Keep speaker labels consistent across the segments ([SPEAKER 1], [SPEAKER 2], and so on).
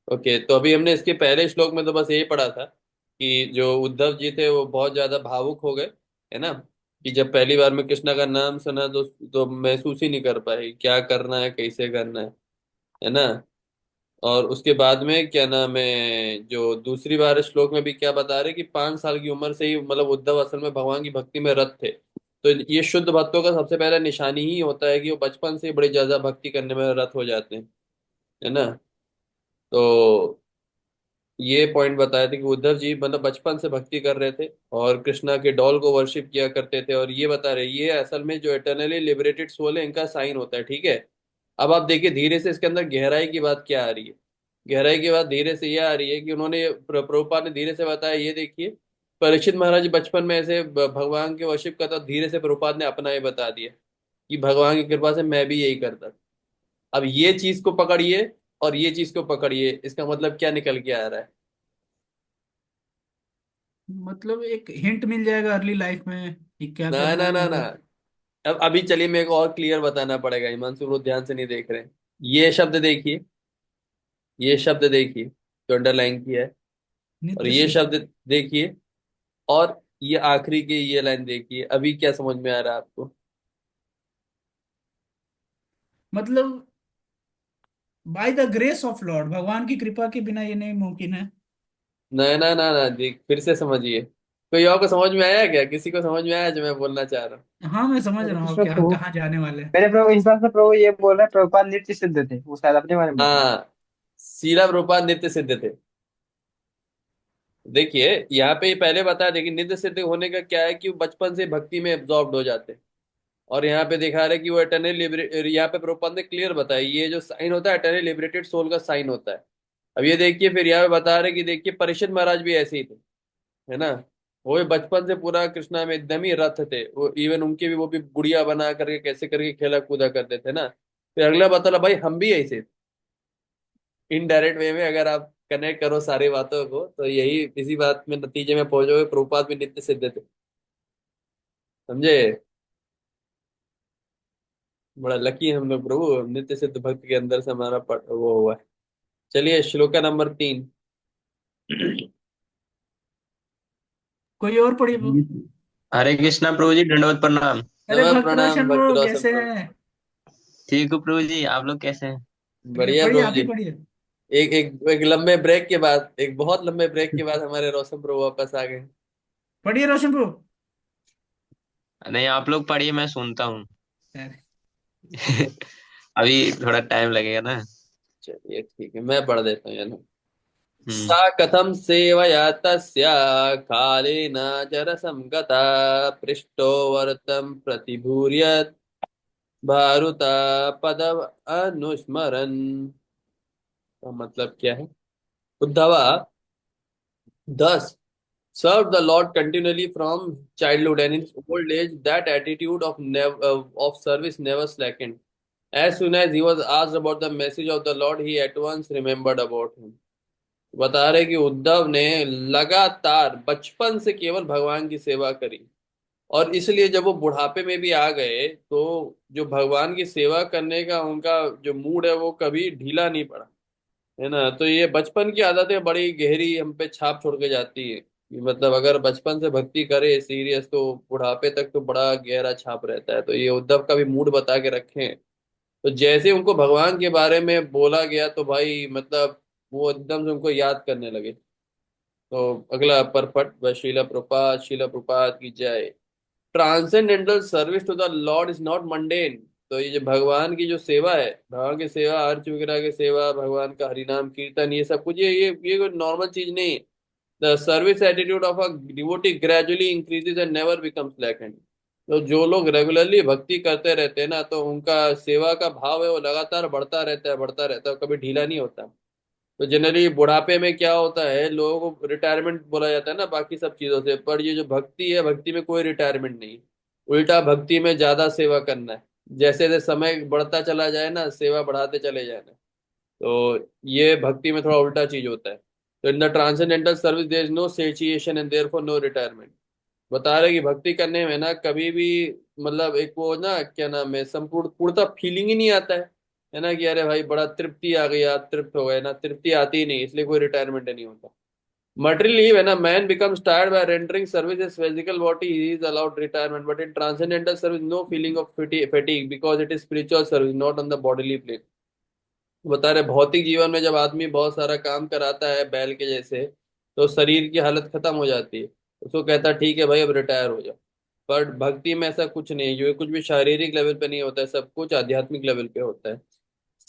[SPEAKER 1] Okay, तो अभी हमने इसके पहले श्लोक में तो बस यही पढ़ा था कि जो उद्धव जी थे वो बहुत ज्यादा भावुक हो गए, है ना। कि जब पहली बार में कृष्णा का नाम सुना तो महसूस ही नहीं कर पाए क्या करना है, कैसे करना है ना। और उसके बाद में क्या नाम है, जो दूसरी बार श्लोक में भी क्या बता रहे कि 5 साल की उम्र से ही मतलब उद्धव असल में भगवान की भक्ति में रत थे। तो ये शुद्ध भक्तों का सबसे पहला निशानी ही होता है कि वो बचपन से ही बड़ी ज्यादा भक्ति करने में रत हो जाते हैं, है ना। तो ये पॉइंट बताए थे कि उद्धव जी मतलब बचपन से भक्ति कर रहे थे और कृष्णा के डॉल को वर्शिप किया करते थे। और ये बता रहे ये असल में जो इटर्नली लिबरेटेड सोल है इनका साइन होता है, ठीक है। अब आप देखिए धीरे से इसके अंदर गहराई की बात क्या आ रही है। गहराई की बात धीरे से ये आ रही है कि उन्होंने प्रभुपाद ने धीरे से बताया, ये देखिए परीक्षित महाराज बचपन में ऐसे भगवान के वर्शिप करता, धीरे से प्रभुपाद ने अपना ये बता दिया कि भगवान की कृपा से मैं भी यही करता। अब ये चीज को पकड़िए और ये चीज को पकड़िए, इसका मतलब क्या निकल के आ रहा है।
[SPEAKER 2] मतलब एक हिंट मिल जाएगा अर्ली लाइफ में कि क्या
[SPEAKER 1] ना
[SPEAKER 2] करना
[SPEAKER 1] ना
[SPEAKER 2] है
[SPEAKER 1] ना ना,
[SPEAKER 2] अगर।
[SPEAKER 1] अब अभी चलिए मेरे को और क्लियर बताना पड़ेगा, हिमांशु वो ध्यान से नहीं देख रहे हैं। ये शब्द देखिए, ये शब्द देखिए जो अंडरलाइन किया है, और
[SPEAKER 2] नित्य
[SPEAKER 1] ये
[SPEAKER 2] सिद्ध।
[SPEAKER 1] शब्द देखिए, और ये आखिरी की ये लाइन देखिए, अभी क्या समझ में आ रहा है आपको।
[SPEAKER 2] मतलब by the grace of Lord, भगवान की कृपा के बिना ये नहीं मुमकिन है।
[SPEAKER 1] ना ना ना ना, देख फिर से समझिए। कोई और को समझ में आया क्या, किसी को समझ में आया जो मैं बोलना चाह रहा हूँ।
[SPEAKER 2] हाँ मैं समझ
[SPEAKER 3] हरे
[SPEAKER 2] रहा हूँ
[SPEAKER 3] कृष्ण
[SPEAKER 2] क्या
[SPEAKER 3] प्रभु।
[SPEAKER 2] कहाँ जाने वाले हैं।
[SPEAKER 3] मेरे प्रभु इस बात से प्रभु ये बोल रहे हैं, प्रभुपाद नित्य सिद्ध थे, वो शायद अपने बारे में बता रहे
[SPEAKER 1] हाँ, शीला प्रभुपाद नित्य सिद्ध थे। देखिए यहाँ पे पहले बताया, देखिए नित्य सिद्ध होने का क्या है कि वो बचपन से भक्ति में एब्जॉर्ब हो जाते हैं। और यहाँ पे दिखा रहे कि वो एटर्नल लिबरेट, यहाँ पे प्रभुपाद ने क्लियर बताया ये जो साइन होता है एटर्नल लिबरेटेड सोल का साइन होता है। अब ये देखिए फिर यहाँ पे बता रहे कि देखिए परीक्षित महाराज भी ऐसे ही थे, है ना। वो भी बचपन से पूरा कृष्णा में एकदम ही रथ थे, वो इवन उनके भी वो भी गुड़िया बना करके कैसे करके खेला कूदा करते थे ना। फिर अगला बता भाई हम भी ऐसे, इनडायरेक्ट वे में अगर आप कनेक्ट करो सारी बातों को तो यही इसी बात में नतीजे में पहुंचोगे, प्रभुपाद भी नित्य सिद्ध थे, समझे। बड़ा लकी हम लोग प्रभु, नित्य सिद्ध भक्त के अंदर से हमारा वो हुआ है। चलिए श्लोका नंबर 3।
[SPEAKER 2] कोई और पढ़िए।
[SPEAKER 4] हरे कृष्णा प्रभु जी, दंडवत प्रणाम।
[SPEAKER 2] अरे
[SPEAKER 1] नमः
[SPEAKER 2] भक्त
[SPEAKER 1] प्रणाम
[SPEAKER 2] रोशन
[SPEAKER 1] भक्त
[SPEAKER 2] ब्रो
[SPEAKER 1] रोशन
[SPEAKER 2] कैसे
[SPEAKER 1] प्रभु।
[SPEAKER 2] हैं?
[SPEAKER 4] ठीक हो प्रभु जी, आप लोग कैसे हैं?
[SPEAKER 2] बढ़िया
[SPEAKER 1] बढ़िया
[SPEAKER 2] पढ़िए,
[SPEAKER 1] प्रभु
[SPEAKER 2] आप
[SPEAKER 1] जी।
[SPEAKER 2] ही पढ़िए।
[SPEAKER 1] एक एक एक लंबे ब्रेक के बाद, एक बहुत लंबे ब्रेक के बाद हमारे रोशन प्रभु वापस आ गए।
[SPEAKER 2] पढ़िए रोशन ब्रो।
[SPEAKER 4] नहीं, आप लोग पढ़िए, मैं सुनता हूँ।
[SPEAKER 2] अरे,
[SPEAKER 4] अभी थोड़ा टाइम लगेगा ना।
[SPEAKER 1] चलिए ठीक है, मैं पढ़ देता हूँ, है ना।
[SPEAKER 4] हम्म।
[SPEAKER 1] सा कथम सेवया तस्या कालेन जरसं गता पृष्ठो वर्तं प्रतिभूर्यत भारुता पदव अनुस्मरन्। का मतलब क्या है। Uddhava thus served the Lord continually from childhood, and in his old age that attitude of service never slackened. As soon as he was asked about the message of the Lord, he at once remembered about him. बता रहे कि उद्धव ने लगातार बचपन से केवल भगवान की सेवा करी, और इसलिए जब वो बुढ़ापे में भी आ गए तो जो भगवान की सेवा करने का उनका जो मूड है वो कभी ढीला नहीं पड़ा, है ना। तो ये बचपन की आदतें बड़ी गहरी हम पे छाप छोड़ के जाती है कि मतलब अगर बचपन से भक्ति करे सीरियस तो बुढ़ापे तक तो बड़ा गहरा छाप रहता है। तो ये उद्धव का भी मूड बता के रखे हैं। तो जैसे उनको भगवान के बारे में बोला गया तो भाई मतलब वो एकदम से उनको याद करने लगे। तो अगला परपट व शीला प्रपात की जय। Transcendental service to the Lord is not mundane. तो ये जो भगवान की जो सेवा है, भगवान की सेवा, अर्च वगैरह की सेवा, भगवान का हरिनाम कीर्तन, ये सब कुछ ये कोई नॉर्मल चीज नहीं है। The service attitude of a devotee gradually increases and never becomes slackened। तो जो लोग रेगुलरली भक्ति करते रहते हैं ना तो उनका सेवा का भाव है वो लगातार बढ़ता रहता है, बढ़ता रहता है, कभी ढीला नहीं होता। तो जनरली बुढ़ापे में क्या होता है, लोगों को रिटायरमेंट बोला जाता है ना बाकी सब चीजों से, पर ये जो भक्ति है भक्ति में कोई रिटायरमेंट नहीं। उल्टा भक्ति में ज्यादा सेवा करना है। जैसे जैसे समय बढ़ता चला जाए ना सेवा बढ़ाते चले जाना। तो ये भक्ति में थोड़ा उल्टा चीज होता है। तो in the transcendental service there is no satiation and therefore no retirement. बता रहे कि भक्ति करने में ना कभी भी मतलब एक वो ना क्या नाम है संपूर्ण पूर्णता फीलिंग ही नहीं आता है। है ना, कि अरे भाई बड़ा तृप्ति आ गई, आप तृप्त हो गए ना, तृप्ति आती ही नहीं, इसलिए कोई रिटायरमेंट नहीं होता। Materially, when a man becomes tired by rendering service his physical body, he is allowed retirement. But in transcendental service, no feeling of fatigue because it is spiritual service, not on the bodily plane. बता रहे भौतिक जीवन में जब आदमी बहुत सारा काम कराता है बैल के जैसे, तो शरीर की हालत खत्म हो जाती है, उसको कहता है ठीक है भाई अब रिटायर हो जाओ। पर भक्ति में ऐसा कुछ नहीं, जो कुछ भी शारीरिक लेवल पे नहीं होता है, सब कुछ आध्यात्मिक लेवल पे होता है।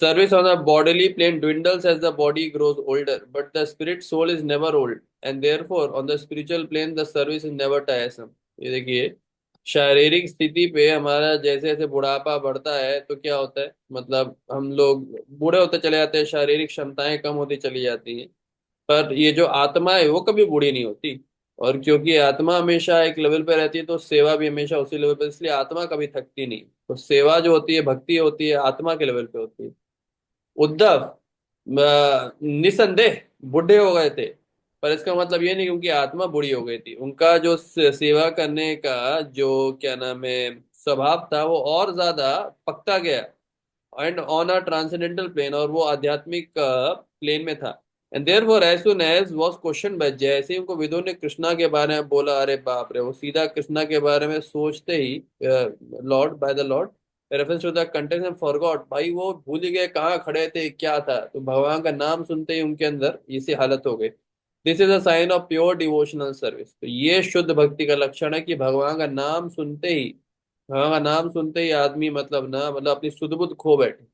[SPEAKER 1] Service on a bodily plane dwindles as the body grows older, but the spirit soul is never old, and therefore on the spiritual plane the service is never tiresome. ये देखिए, शारीरिक स्थिति पे हमारा जैसे जैसे बुढ़ापा बढ़ता है तो क्या होता है, मतलब हम लोग बूढ़े होते चले जाते हैं, शारीरिक क्षमताएं कम होती चली जाती हैं। पर ये जो आत्मा है वो कभी बूढ़ी नहीं होती। और क्योंकि आत्मा हमेशा एक लेवल पे रहती है, तो सेवा भी हमेशा उसी लेवल पे, इसलिए आत्मा कभी थकती नहीं। तो सेवा जो होती है, भक्ति होती है, आत्मा के लेवल पे होती है। उद्धव निसंदेह बूढ़े हो गए थे, पर इसका मतलब ये नहीं क्योंकि आत्मा बूढ़ी हो गई थी, उनका जो सेवा करने का जो क्या नाम है स्वभाव था वो और ज्यादा पकता गया। And on a transcendental plane, और वो आध्यात्मिक प्लेन में था। And therefore as soon as was question by, जैसे ही उनको विदुर ने कृष्णा के बारे में बोला, अरे बाप रे, वो सीधा कृष्णा के बारे में सोचते ही lord by the lord reference to the content and forgot, भाई वो भूल ही गए कहाँ खड़े थे क्या था, तो भगवान का नाम सुनते ही उनके अंदर इसी हालत हो गई। This is a sign of pure devotional service. तो ये शुद्ध भक्ति का लक्षण है कि भगवान का नाम सुनते ही, भगवान का नाम सुनते ही आदमी मतलब ना, मतलब अपनी सुध बुध खो बैठे।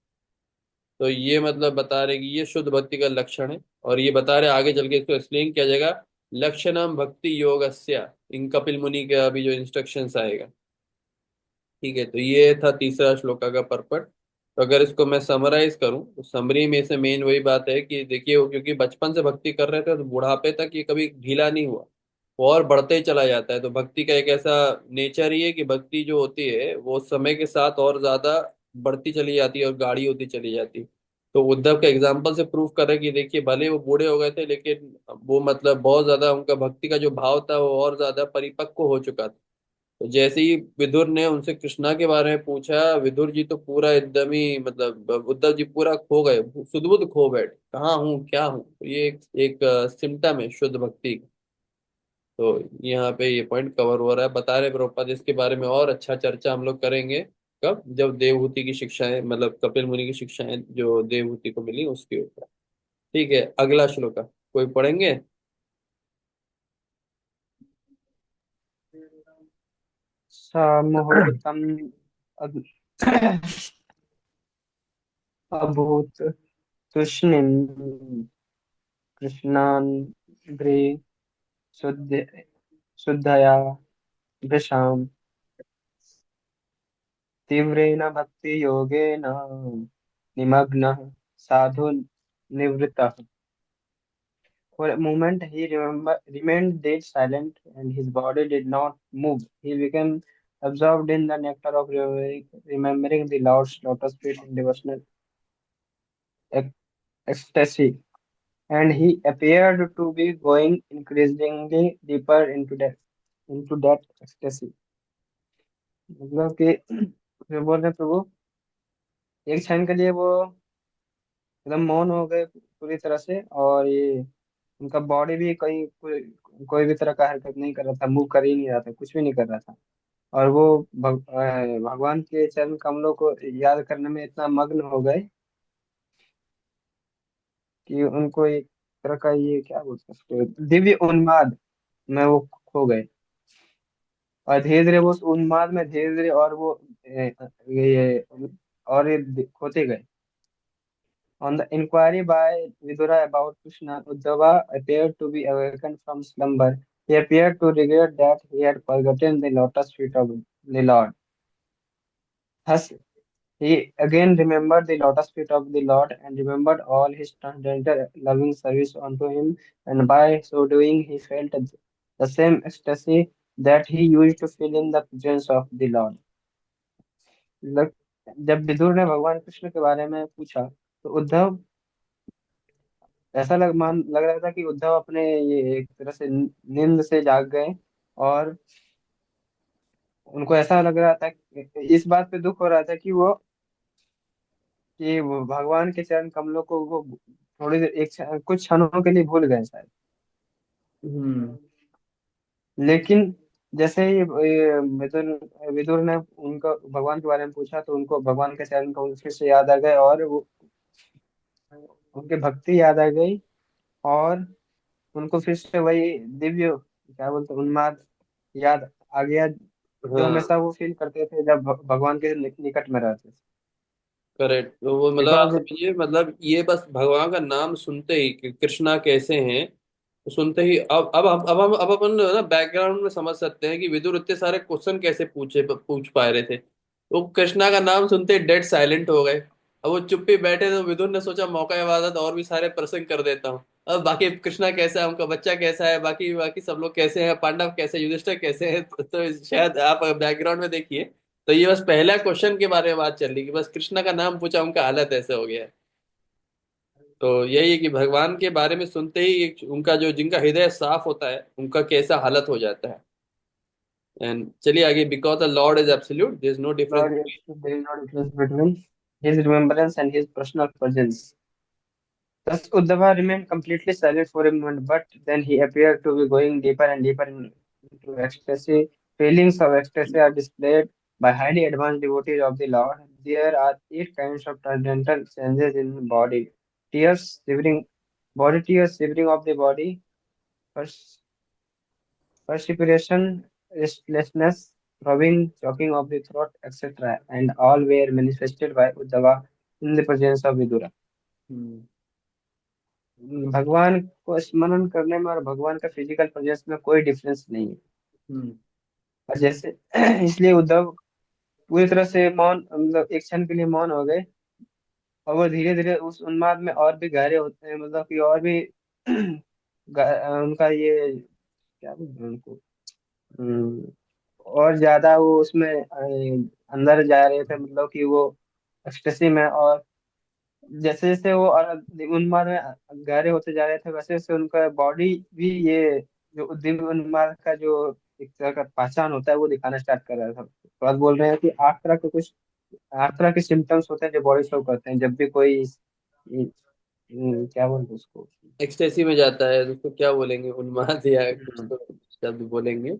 [SPEAKER 1] तो ये मतलब बता रहे कि ये शुद्ध भक्ति का लक्षण है। और ये बता रहे आगे चल के इसको एक्सप्लेन किया जाएगा, लक्षणम भक्ति योगस्य, इन कपिल मुनि का अभी जो इंस्ट्रक्शंस आएगा। ठीक है, तो ये था तीसरा श्लोका का पर्पट। तो अगर इसको मैं समराइज करूं तो समरी में से मेन वही बात है कि देखिए, वो क्योंकि बचपन से भक्ति कर रहे थे तो बुढ़ापे तक ये कभी ढीला नहीं हुआ, वो और बढ़ते ही चला जाता है। तो भक्ति का एक ऐसा नेचर ही है कि भक्ति जो होती है वो समय के साथ और ज्यादा बढ़ती चली जाती है और गाढ़ी होती चली जाती है। तो उद्धव के एग्जाम्पल से प्रूव कर रहे हैं कि देखिए भले वो बूढ़े हो गए थे, लेकिन वो मतलब बहुत ज्यादा उनका भक्ति का जो भाव था वो और ज्यादा परिपक्व हो चुका था। तो जैसे ही विदुर ने उनसे कृष्णा के बारे में पूछा, विदुर जी तो पूरा एकदम ही मतलब उद्धव जी पूरा खो गए, सुध खो बैठे, कहाँ हूँ क्या हूँ। तो ये एक सिम्टम है शुद्ध भक्ति का। तो यहाँ पे ये पॉइंट कवर हो रहा है, बता रहे प्रभुपाद इसके बारे में और अच्छा चर्चा हम लोग करेंगे। कब? जब देवहूति की शिक्षाएं, मतलब कपिल मुनि की शिक्षाएं जो देवहूति को मिली उसके ऊपर। ठीक है, अगला श्लोक कोई पढ़ेंगे?
[SPEAKER 3] स मुहूर्तम् अग्- अभूत् तूष्णीं कृष्णाङ्घ्रि शुद्ध शुद्धया भृशाम् तीव्रेण भक्तियोगेन निमग्नः साधु निवृत्तः। For a moment remained dead silent, and his body did not move. He became absorbed in the nectar of remembering the Lord's lotus feet in devotional ec- ecstasy, and he appeared to be going increasingly deeper into that ecstasy. मतलब कि जो बोल रहे हैं प्रभु, एक क्षण के लिए वो एकदम मौन हो गए पूरी तरह से, और ये उनका बॉडी भी कोई भी तरह का हरकत नहीं कर रहा था, मूव कर ही नहीं रहा था, कुछ भी नहीं कर रहा था। और वो भगवान के चरण कमलों को याद करने में इतना मग्न हो गए कि उनको एक तरह का, ये क्या बोल सकते हो, दिव्य उन्माद में वो खो गए। और धीरे धीरे वो उस उन्माद में धीरे धीरे और वो ये और ये खोते गए। On the inquiry by Vidura about Krishna, Uddhava appeared to be awakened from slumber. He appeared to regret that he had forgotten the lotus feet of the Lord. Thus, he again remembered the lotus feet of the Lord and remembered all his transcendental loving service unto him, and by so doing, he felt the same ecstasy that he used to feel in the presence of the Lord. लग- जब विदुर ने भगवान कृष्ण के बारे में पूछा, तो उद्धव ऐसा लग रहा था कि उद्धव अपने ये एक तरह से नींद से जाग गए। और उनको ऐसा लग रहा था इस बात पे दुख हो रहा था कि वो कि वो भगवान के चरण कमलों को वो थोड़ी देर कुछ क्षणों के लिए भूल गए शायद।
[SPEAKER 1] हम्म।
[SPEAKER 3] लेकिन जैसे ही विदुर विदुर ने उनको भगवान के बारे में पूछा तो उनको भगवान के चरण कमल फिर से याद आ गए, और वो उनकी भक्ति याद आ गई, और उनको फिर से वही दिव्य क्या बोलते हैं, उन्माद याद आ गया, जो
[SPEAKER 1] हाँ,
[SPEAKER 3] हमेशा वो फील करते थे जब भगवान के निकट में रहते थे।
[SPEAKER 1] करेक्ट। तो वो मतलब आप
[SPEAKER 3] बिकॉज
[SPEAKER 1] समझिए, मतलब ये बस भगवान का नाम सुनते ही कि कृष्णा कैसे हैं, तो सुनते ही अब हम अब अपन ना बैकग्राउंड में समझ सकते हैं कि विदुर इतने सारे क्वेश्चन कैसे पूछ पा रहे थे। वो कृष्णा का नाम सुनते ही डेड साइलेंट हो गए। अब वो चुप ही बैठे, तो विदुर ने सोचा मौका इबादत और भी सारे प्रश्न कर देता हूँ। अब बाकी कृष्णा कैसा है, उनका बच्चा कैसा है, बाकी बाकी सब लोग कैसे हैं, पांडव कैसे, युधिष्ठिर कैसे हैं, तो शायद आप बैकग्राउंड में देखिए। तो ये बस पहला क्वेश्चन के बारे में बात चल रही कि बस कृष्णा का नाम पूछा, उनका हालत ऐसे हो गया है। तो यही है कि भगवान के बारे में सुनते ही उनका जो, जिनका हृदय साफ होता है, उनका कैसा हालत हो जाता है। एंड चलिए आगे, because the Lord is absolute, there is no difference.
[SPEAKER 3] Lord, there is no difference between his remembrance and his personal presence. Thus, Uddhava remained completely silent for a moment, but then he appeared to be going deeper and deeper into ecstasy. Feelings of ecstasy are displayed by highly advanced devotees of the Lord. There are eight kinds of transcendental changes in body: tears, shivering, body tears, shivering of the body, pers- perspiration, restlessness, throbbing, choking of the throat, etc., and all were manifested by Uddhava in the presence of Vidura.
[SPEAKER 1] हम्म।
[SPEAKER 3] भगवान को स्मरण करने में और भगवान का physical presence में कोई डिफरेंस नहीं है।
[SPEAKER 1] हम्म।
[SPEAKER 3] और जैसे इसलिए उद्धव पूरी तरह से मौन, मतलब एक क्षण के लिए मौन हो गए, और वो धीरे धीरे उस उन्माद में और भी गहरे होते हैं, मतलब कि और भी उनका ये क्या बोलते हैं उनको, हम्म, और ज्यादा वो उसमें अंदर जा रहे थे, मतलब कि वो एक्सटेसी में, और जैसे जैसे वो और उन्माद में गहरे होते जा रहे थे, वैसे वैसे उनका बॉडी भी ये जो दिव्य उन्माद का जो एक तरह का पहचान होता है वो दिखाना स्टार्ट कर रहा था। तो आज बोल रहे हैं कि आठ तरह के सिम्टम्स होते हैं जो बॉडी शो करते हैं जब भी कोई क्या बोलते हैं उसको,
[SPEAKER 1] एक्सटेसी में जाता है तो उसको क्या बोलेंगे, उन्माद या कुछ
[SPEAKER 3] हम्म,
[SPEAKER 1] तो शब्द बोलेंगे।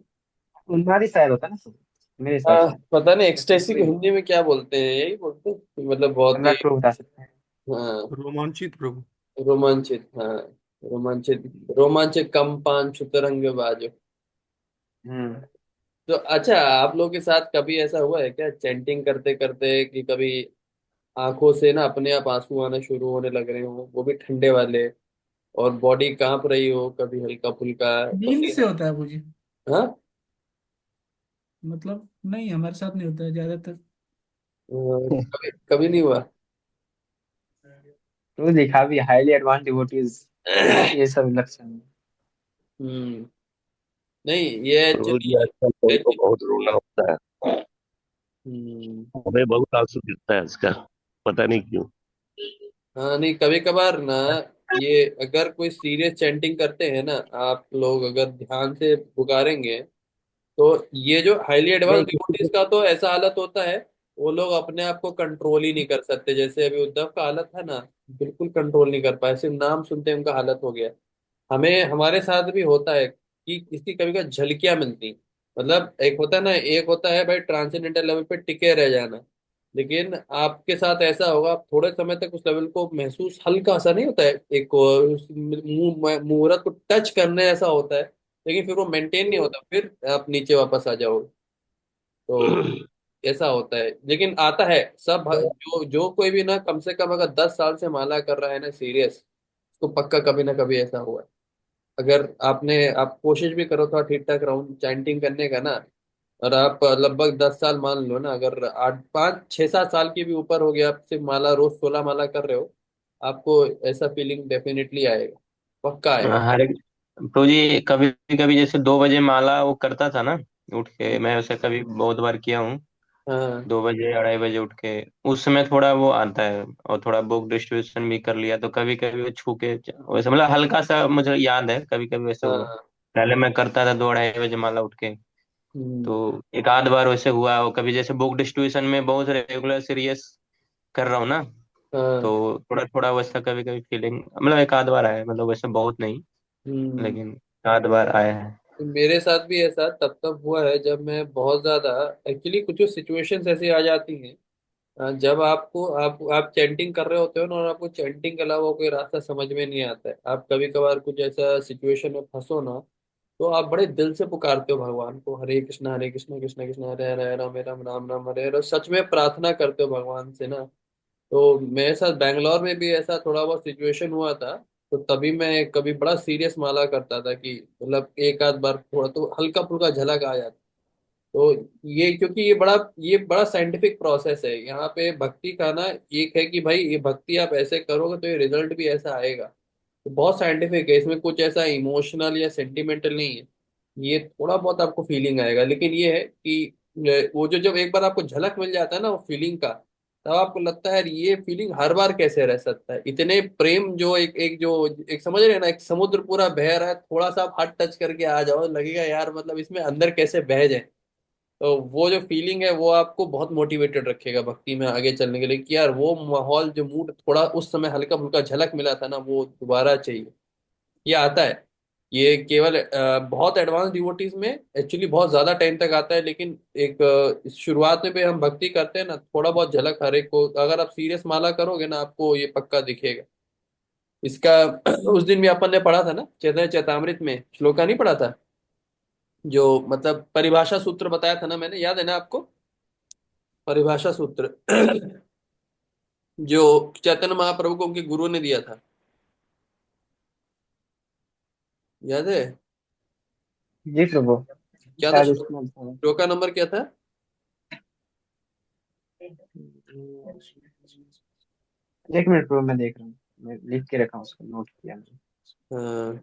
[SPEAKER 3] उन्माद ही शायद होता है ना, मेरे हिसाब
[SPEAKER 1] हाँ,
[SPEAKER 3] से।
[SPEAKER 1] पता नहीं एक्सटेसी को
[SPEAKER 3] कोई
[SPEAKER 1] हिंदी में क्या बोलते हैं, यही बोलते हैं कि मतलब बहुत ही।
[SPEAKER 3] सम्राट को बता सकते हैं।
[SPEAKER 1] हाँ,
[SPEAKER 5] रोमांचित प्रभु।
[SPEAKER 1] रोमांचित, हाँ, रोमांचित, रोमांचित कंपान छुतरंग बाजो।
[SPEAKER 3] हम्म।
[SPEAKER 1] तो अच्छा, आप लोग के साथ कभी ऐसा हुआ है क्या, चैंटिंग करते करते, कि कभी आंखों से ना अपने आप आंसू आना शुरू होने लग रहे हो, वो भी ठंडे वाले, और बॉडी कांप रही हो, कभी हल्का फुल्का
[SPEAKER 2] नींद से
[SPEAKER 1] पसीना।
[SPEAKER 2] होता है वो जी।
[SPEAKER 1] हाँ।
[SPEAKER 2] मतलब नहीं, हमारे साथ नहीं होता है ज्यादातर।
[SPEAKER 1] कभी कभी नहीं हुआ।
[SPEAKER 3] तो दिखा भी हाईली एडवांस डिवोटीज ये सब लक्षण।
[SPEAKER 1] हम्म। नहीं, ये
[SPEAKER 6] प्रभु
[SPEAKER 1] एक्चुअली,
[SPEAKER 6] जी आजकल तो उनको बहुत रोना होता है।
[SPEAKER 1] हम्म।
[SPEAKER 6] हमें बहुत आंसू गिरता है इसका, पता नहीं क्यों।
[SPEAKER 1] हाँ, नहीं, कभी कभार ना, ये अगर कोई सीरियस चैंटिंग करते हैं ना, आप लोग अगर ध्यान से पुकारेंगे, तो ये जो हाईली एडवांस
[SPEAKER 3] नहीं
[SPEAKER 1] डिवोटीज का तो ऐसा हालत होता है, वो लोग अपने आप को कंट्रोल ही नहीं कर सकते। जैसे अभी उद्धव का हालत है ना, बिल्कुल कंट्रोल नहीं कर पाए, सिर्फ नाम सुनते ही उनका हालत हो गया। हमें हमारे साथ भी होता है कि इसकी कभी कभी झलकियां मिलती, मतलब एक होता है ना, एक होता है भाई ट्रांसेंडेंटल लेवल पे टिके रह जाना, लेकिन आपके साथ ऐसा होगा, आप थोड़े समय तक उस लेवल को महसूस, हल्का सा नहीं होता है, एक उस मुहूर्त को टच करने ऐसा होता है, लेकिन फिर वो मेंटेन नहीं होता, फिर आप नीचे वापस आ जाओगे। तो ऐसा होता है, लेकिन आता है सब। जो जो कोई भी ना कम से कम अगर 10 साल से माला कर रहा है ना सीरियस, तो पक्का कभी ना कभी ऐसा हुआ है। अगर आप कोशिश भी करो थोड़ा ठीक ठाक राउंड चैंटिंग करने का ना, और आप लगभग 10 साल मान लो ना, अगर 8 5 6 7 साल की भी ऊपर हो गया, आप सिर्फ माला रोज 16 माला कर रहे हो, आपको ऐसा फीलिंग डेफिनेटली आएगा, पक्का आएगा।
[SPEAKER 4] हर एक। तो जी कभी कभी जैसे 2 बजे माला वो करता था ना, उठ के मैं उसे कभी बहुत बार किया हूँ।
[SPEAKER 1] हाँ,
[SPEAKER 4] 2 बजे 2:30 बजे उठ के उस समय थोड़ा वो आता है, और थोड़ा बुक डिस्ट्रीब्यूशन भी कर लिया, तो कभी कभी वो छू के वैसे मतलब हल्का सा मुझे याद है, कभी कभी वैसे हुआ।
[SPEAKER 1] हाँ।
[SPEAKER 4] पहले मैं करता था 2 2:30 बजे माला उठ के।
[SPEAKER 1] हम्म।
[SPEAKER 4] तो एक आध बार वैसे हुआ, और कभी जैसे बुक डिस्ट्रीब्यूशन में बहुत रेगुलर सीरियस कर रहा हूँ ना,
[SPEAKER 1] हाँ।
[SPEAKER 4] तो थोड़ा थोड़ा वैसा कभी कभी फीलिंग मतलब एक आध बार आया है, मतलब वैसे बहुत नहीं,
[SPEAKER 1] हम्म।
[SPEAKER 4] लेकिन आध बार आया है।
[SPEAKER 1] तो मेरे साथ भी ऐसा तब तब हुआ है जब मैं बहुत ज्यादा, एक्चुअली कुछ सिचुएशंस ऐसी आ जाती हैं, जब आपको आप चैंटिंग कर रहे होते हो ना, और आपको चैंटिंग के अलावा कोई रास्ता समझ में नहीं आता है। आप कभी कभार कुछ ऐसा सिचुएशन में फंसो ना, तो आप बड़े दिल से पुकारते हो भगवान को, हरे कृष्णा कृष्णा कृष्णा हरे हरे राम राम राम राम हरे हरे, और सच में प्रार्थना करते हो भगवान से ना। तो मेरे साथ बैंगलोर में भी ऐसा थोड़ा बहुत सिचुएशन हुआ था। तो तभी मैं कभी बड़ा सीरियस माला करता था कि मतलब एक आध बार थोड़ा तो हल्का फुल्का झलक आ जाता। तो ये क्योंकि ये बड़ा साइंटिफिक प्रोसेस है यहाँ पे भक्ति का ना। एक है कि भाई ये भक्ति आप ऐसे करोगे तो ये रिजल्ट भी ऐसा आएगा। तो बहुत साइंटिफिक है, इसमें कुछ ऐसा इमोशनल या सेंटिमेंटल नहीं है। ये थोड़ा बहुत आपको फीलिंग आएगा, लेकिन ये है कि वो जो जब एक बार आपको झलक मिल जाता है ना वो फीलिंग का, तब आपको लगता है यार ये फीलिंग हर बार कैसे रह सकता है। इतने प्रेम जो एक समझ रहे हैं ना, एक समुद्र पूरा बह रहा है, थोड़ा सा आप हाथ टच करके आ जाओ लगेगा यार मतलब इसमें अंदर कैसे बह जाए। तो वो जो फीलिंग है वो आपको बहुत मोटिवेटेड रखेगा भक्ति में आगे चलने के लिए, कि यार वो माहौल जो मूड थोड़ा उस समय हल्का फुल्का झलक मिला था ना वो दोबारा चाहिए। ये आता है। ये केवल बहुत एडवांस डिवोटीज में एक्चुअली बहुत ज्यादा टाइम तक आता है, लेकिन एक शुरुआत में भी हम भक्ति करते हैं ना, थोड़ा बहुत झलक हर एक को, अगर आप सीरियस माला करोगे ना आपको ये पक्का दिखेगा इसका। उस दिन भी अपन ने पढ़ा था ना चैतन्य चैतामृत में, श्लोका नहीं पढ़ा था, जो मतलब परिभाषा सूत्र बताया था ना मैंने, याद है ना आपको? परिभाषा सूत्र जो चैतन्य महाप्रभु को उनके गुरु ने दिया था, याद है?
[SPEAKER 3] जी प्रभु।
[SPEAKER 1] क्या था
[SPEAKER 3] शायद
[SPEAKER 1] श्लोक?
[SPEAKER 3] उसमें था।
[SPEAKER 1] श्लोक का नंबर क्या था?
[SPEAKER 3] एक मिनट प्रभु, मैं देख रहा हूँ, मैं लिख के रखा हूँ, उसको नोट किया मैंने।
[SPEAKER 1] हाँ,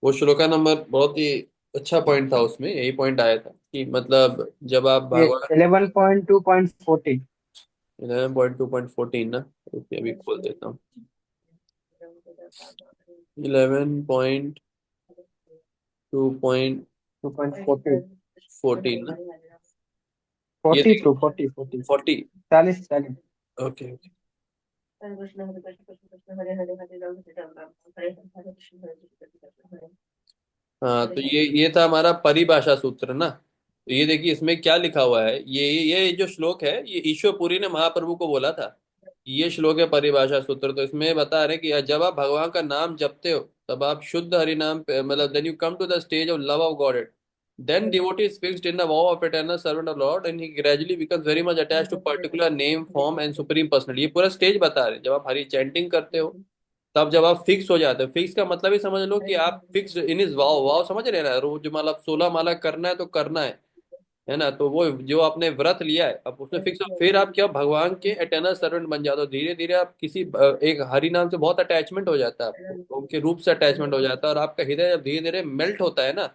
[SPEAKER 1] वो श्लोका नंबर बहुत ही अच्छा पॉइंट था, उसमें यही पॉइंट आया था कि मतलब जब आप
[SPEAKER 3] ये
[SPEAKER 1] भगवान।
[SPEAKER 3] 11.2.40।
[SPEAKER 1] 11.2.14 ना? ओके, अभी खोल देता हूँ। 11.2.14
[SPEAKER 3] 2.40।
[SPEAKER 1] ना? ये
[SPEAKER 3] 40
[SPEAKER 1] देखिए,
[SPEAKER 3] प्रभु, 40 40।
[SPEAKER 1] 40।
[SPEAKER 3] 40 40।
[SPEAKER 1] Okay okay. हाँ, तो ये था हमारा परिभाषा सूत्र ना। तो ये देखिए इसमें क्या लिखा हुआ है, ये जो श्लोक है ये ईश्वरपुरी ने महाप्रभु को बोला था। ये श्लोक है परिभाषा सूत्र। तो इसमें बता रहे हैं कि जब आप भगवान का नाम जपते हो तब आप शुद्ध हरि नाम मतलब then you come to the stage of love of God it, then devotee is fixed in the vow of eternal servant of Lord and he gradually becomes very much attached to particular name form and supreme personality। ये पूरा stage बता रहे हैं। जब आप Hari chanting करते हो तब जब आप फिक्स हो जाते हो, फिक्स का मतलब ही समझ लो कि आप फिक्स इन इज वाव, वाव समझ रहे हैं ना, रोज मतलब 16 माला करना है तो करना है ना। तो वो जो आपने व्रत लिया है अब उसमें फिक्स हो, फिर आप क्या भगवान के एटर्नल सर्वेंट बन जाते हो। धीरे धीरे आप किसी एक हरि नाम से बहुत अटैचमेंट हो जाता है आपको, उनके रूप से अटैचमेंट हो जाता है, और आपका हृदय जब धीरे धीरे मेल्ट होता है ना,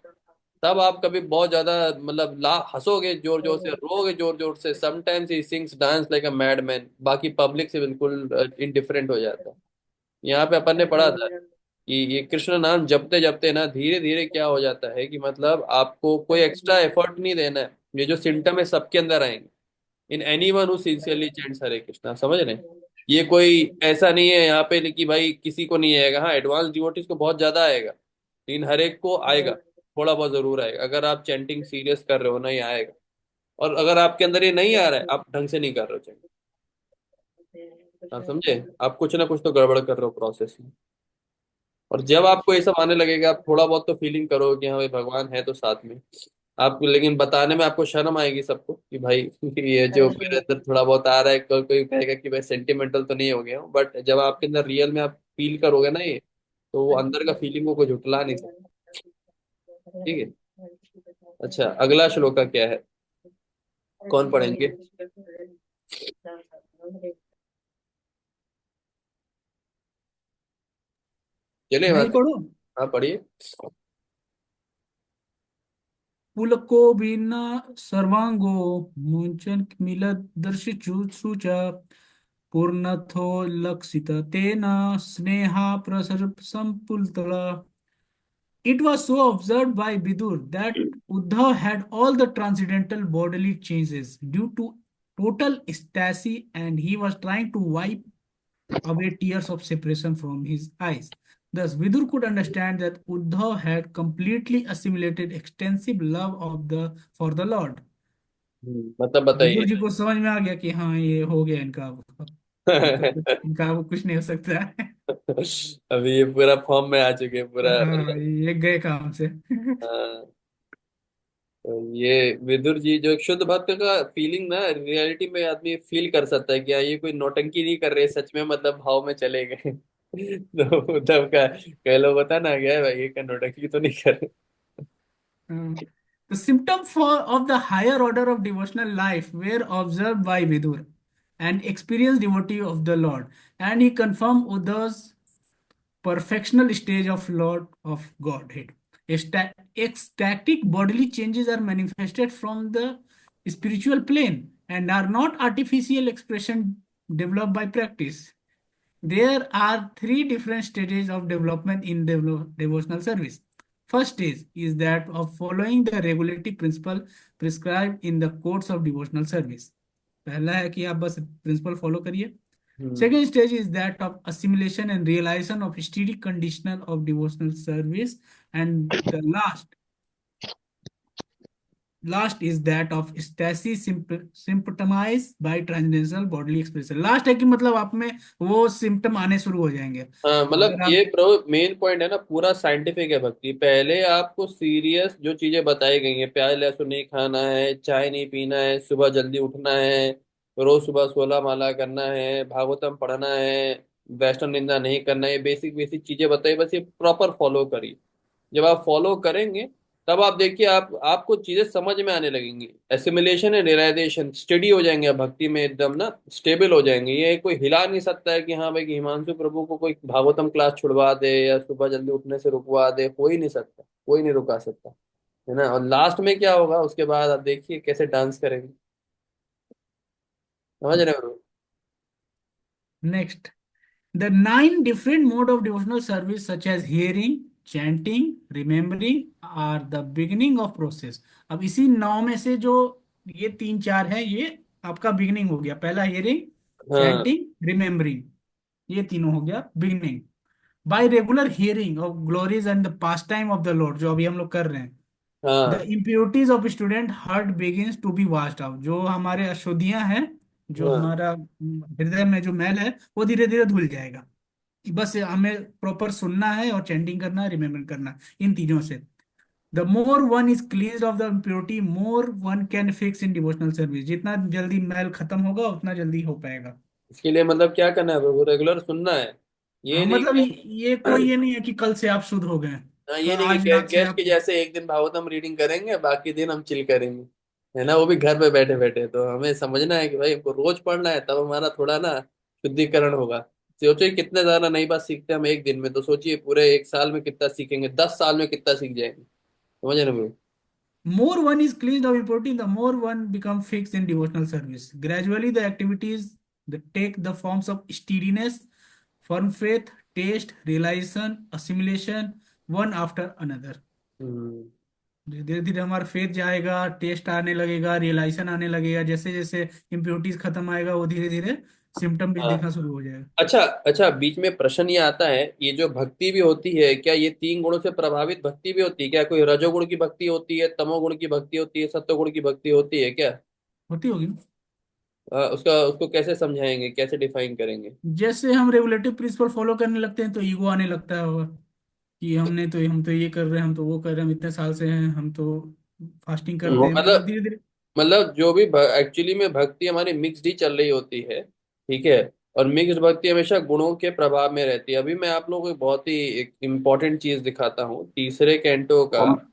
[SPEAKER 1] तब आप कभी बहुत ज्यादा मतलब ला हंसोगे जोर जोर से, रोगे जोर जोर से। Sometimes he sings dance like a madman, बाकी पब्लिक से बिल्कुल इनडिफरेंट हो जाता है। यहाँ पे अपन ने पढ़ा था कि ये कृष्ण नाम जपते जपते ना धीरे धीरे क्या हो जाता है कि मतलब आपको कोई एक्स्ट्रा एफर्ट नहीं देना है। ये जो सिम्टम है सबके अंदर आएंगे in anyone who sincerely chants Hare Krishna, समझ रहे हैं? ये कोई ऐसा नहीं है यहाँ पे कि भाई किसी को नहीं आएगा। हाँ, एडवांस डिवोटीज को बहुत ज्यादा आएगा, लेकिन हर एक को आएगा, थोड़ा बहुत जरूर आएगा। अगर आप चैंटिंग सीरियस कर रहे हो ना ये आएगा। और अगर आपके अंदर ये नहीं आ रहा है, आप ढंग से नहीं कर रहे हो चैंटिंग। आप समझे? आप कुछ ना कुछ तो गड़बड़ कर रहे हो प्रोसेस में। और जब आपको ये सब आने लगेगा, आप थोड़ा बहुत तो फीलिंग करोगे कि हाँ भाई भगवान है तो साथ में आपको, लेकिन बताने में आपको शर्म आएगी सबको कि भाई ये जो मेरे अंदर थोड़ा बहुत आ रहा है, कोई कोई कहेगा कि भाई सेंटिमेंटल तो नहीं हो गया हूँ, बट जब आपके अंदर रियल में आप फील करोगे ना ये, तो वो अंदर का फीलिंग को कोई झुठला नहीं सकता। ठीक है। अच्छा, अगला श्लोक का क्या है, कौन पढ़ेंगे? चलिए
[SPEAKER 2] मैं ही
[SPEAKER 1] बात।
[SPEAKER 2] पढ़ूं?
[SPEAKER 1] हाँ, पढ़िए।
[SPEAKER 2] पुलको भिन्न सर्वांगो मुंचन मिलद दर्शिचु शुचा पूर्णथो लक्षित तेन स्नेहा प्रसर संपुलतला। It was so observed by Vidur that Uddhav had all the transcendental bodily changes due to total ecstasy, and he was trying to wipe away tears of separation from his eyes. Thus, Vidur could understand that Uddhav had completely assimilated extensive love for the Lord.
[SPEAKER 1] मतलब
[SPEAKER 2] विदुर
[SPEAKER 1] बताइए।
[SPEAKER 2] जी को समझ में आ गया कि हाँ ये हो गया इनका अब, इनका अब कुछ नहीं हो सकता है।
[SPEAKER 1] अभी ये पूरा फॉर्म में आ चुके हैं पूरा
[SPEAKER 2] हाँ
[SPEAKER 1] मतलब।
[SPEAKER 2] ये गए काम से।
[SPEAKER 1] हाँ, तो ये विदुर जी जो एक शुद्ध भक्त का फीलिंग ना रियलिटी में आदमी फील कर सकता है कि हाँ ये कोई नौटंकी नहीं कर रहे, सच में मतलब भाव में चले गए। तो उद्धव का कह लो बता ना गया है भाई, ये का नौटंकी तो नहीं कर रहे।
[SPEAKER 2] The symptom of the higher order of devotional life were observed by Vidur, an experienced devotee of the Lord, and he confirmed Uddhav's perfectional stage of Lord of Godhead. Ecstatic bodily changes are manifested from the spiritual plane and are not artificial expression developed by practice. There are three different stages of development in devotional service. First stage is that of following the regulative principle prescribed in the codes of devotional service. पहला है कि आप बस principle follow करिए।
[SPEAKER 1] हम्म।
[SPEAKER 2] Second stage is that of assimilation and realization of steady conditional of devotional service, and the last is that of stasis symptomized by transcendental bodily expression. Last है कि मतलब आप में वो सिम्टम आने शुरू हो जाएंगे
[SPEAKER 1] हाँ मतलब
[SPEAKER 2] अगर
[SPEAKER 1] ये
[SPEAKER 2] आप।
[SPEAKER 1] मेन पॉइंट है ना, पूरा साइंटिफिक है भक्ति। पहले आपको सीरियस जो चीजें बताई गई हैं, प्याज लहसुन नहीं खाना है, चाय नहीं पीना है, सुबह जल्दी उठना है, रोज सुबह 16 माला करना है, भागवतम पढ़ना है, वैष्णव निंदा नहीं करना है, बेसिक बेसिक चीजें बताई, बस ये प्रॉपर फॉलो करिए। जब आप फॉलो करेंगे तब आप देखिए आपको चीजें समझ में आने लगेंगी। एसिमिलेशन एंड रियलाइजेशन, स्टडी हो जाएंगे आप भक्ति में, एकदम ना स्टेबल हो जाएंगे। ये कोई हिला नहीं सकता है कि हाँ भाई कि हिमांशु प्रभु को कोई भागवतम क्लास छुड़वा दे या सुबह जल्दी उठने से रुकवा दे, हो ही नहीं सकता, कोई नहीं रुका सकता, है ना। और लास्ट में क्या होगा उसके बाद आप देखिए कैसे डांस करेंगे, समझ रहे हो।
[SPEAKER 2] Next, the 9 different mode of devotional service such as hearing, chanting, remembering are the beginning of process. अब इसी 9 में से जो ये 3 4 है ये आपका बिगिनिंग हो गया। पहला हियरिंग,
[SPEAKER 1] हाँ
[SPEAKER 2] चैंटिंग, रिमेम्बरिंग, ये तीनों हो गया beginning. By regular hearing of glories and the pastime of the Lord, जो अभी हम लोग कर रहे हैं, द
[SPEAKER 1] हाँ
[SPEAKER 2] impurities of student heart begins to be washed out, जो हमारे अशुद्धियां हैं, जो
[SPEAKER 1] हाँ।
[SPEAKER 2] हमारा हृदय में जो मैल है वो धीरे धीरे धुल जाएगा। बस हमें प्रॉपर सुनना है और चैंटिंग करना है, रिमेम्बर करना है, इन तीनों से। The more one is cleansed of the impurity more one can fix in devotional service, जितना जल्दी मैल खत्म होगा उतना जल्दी हो पाएगा।
[SPEAKER 1] इसके लिए मतलब क्या करना है प्रभु, रेगुलर सुनना है। ये
[SPEAKER 2] हाँ
[SPEAKER 1] नहीं
[SPEAKER 2] मतलब
[SPEAKER 1] कि
[SPEAKER 2] ये कोई ये नहीं है कि कल से आप शुद्ध हो गए,
[SPEAKER 1] हाँ, ये नहीं
[SPEAKER 2] आज
[SPEAKER 1] कि
[SPEAKER 2] रात से
[SPEAKER 1] गेस्ट के
[SPEAKER 2] आप।
[SPEAKER 1] जैसे एक दिन भागवतम रीडिंग करेंगे बाकी दिन हम चिल करेंगे, है ना, वो भी घर पे बैठे बैठे। तो हमें समझना है कि भाई हमको रोज पढ़ना है, तब हमारा थोड़ा ना शुद्धिकरण होगा। सोचिए कितने ज्यादा नई बात सीखते हैं हम एक दिन में, तो सोचिए पूरे एक साल में कितना सीखेंगे, 10 साल में कितना सीख जाएंगे, समझ रहे हो।
[SPEAKER 2] More one is cleansed of impurity, the more one become fixed in devotional service. Gradually, the activities that take the forms of steadiness, firm faith, taste, realization, assimilation, one after another.
[SPEAKER 1] हम्म।
[SPEAKER 2] धीरे धीरे हमारा faith जाएगा, test आने लगेगा, realisation आने लगेगा, जैसे जैसे इम्प्योरिटीज खत्म आएगा वो धीरे धीरे सिम्टम भी
[SPEAKER 1] हाँ।
[SPEAKER 2] दिखना शुरू हो जाएगा।
[SPEAKER 1] अच्छा अच्छा, बीच में प्रश्न ये आता है, ये जो भक्ति भी होती है क्या ये 3 गुणों से प्रभावित भक्ति भी होती है क्या? कोई रजोगुण की भक्ति होती है, तमोगुण की भक्ति होती है, सत्वगुण की भक्ति होती है क्या?
[SPEAKER 2] होती होगी ना।
[SPEAKER 1] उसका उसको कैसे समझाएंगे, कैसे डिफाइन करेंगे?
[SPEAKER 2] जैसे हम रेगुलेटिव प्रिंसिपल फॉलो करने लगते हैं तो ईगो आने लगता है होगा कि हम तो ये कर रहे हैं, हम तो वो कर रहे हैं, हम इतने साल से हैं, हम तो फास्टिंग करते हैं, मतलब
[SPEAKER 1] मतलब
[SPEAKER 2] धीरे धीरे।
[SPEAKER 1] जो भी एक्चुअली में भक्ति हमारी मिक्स्ड ही चल रही होती है, ठीक है। और मिक्स्ड भक्ति हमेशा गुणों के प्रभाव में रहती है। अभी मैं आप लोगों को एक बहुत ही एक इम्पोर्टेंट चीज दिखाता हूँ, तीसरे कैंटो का
[SPEAKER 4] और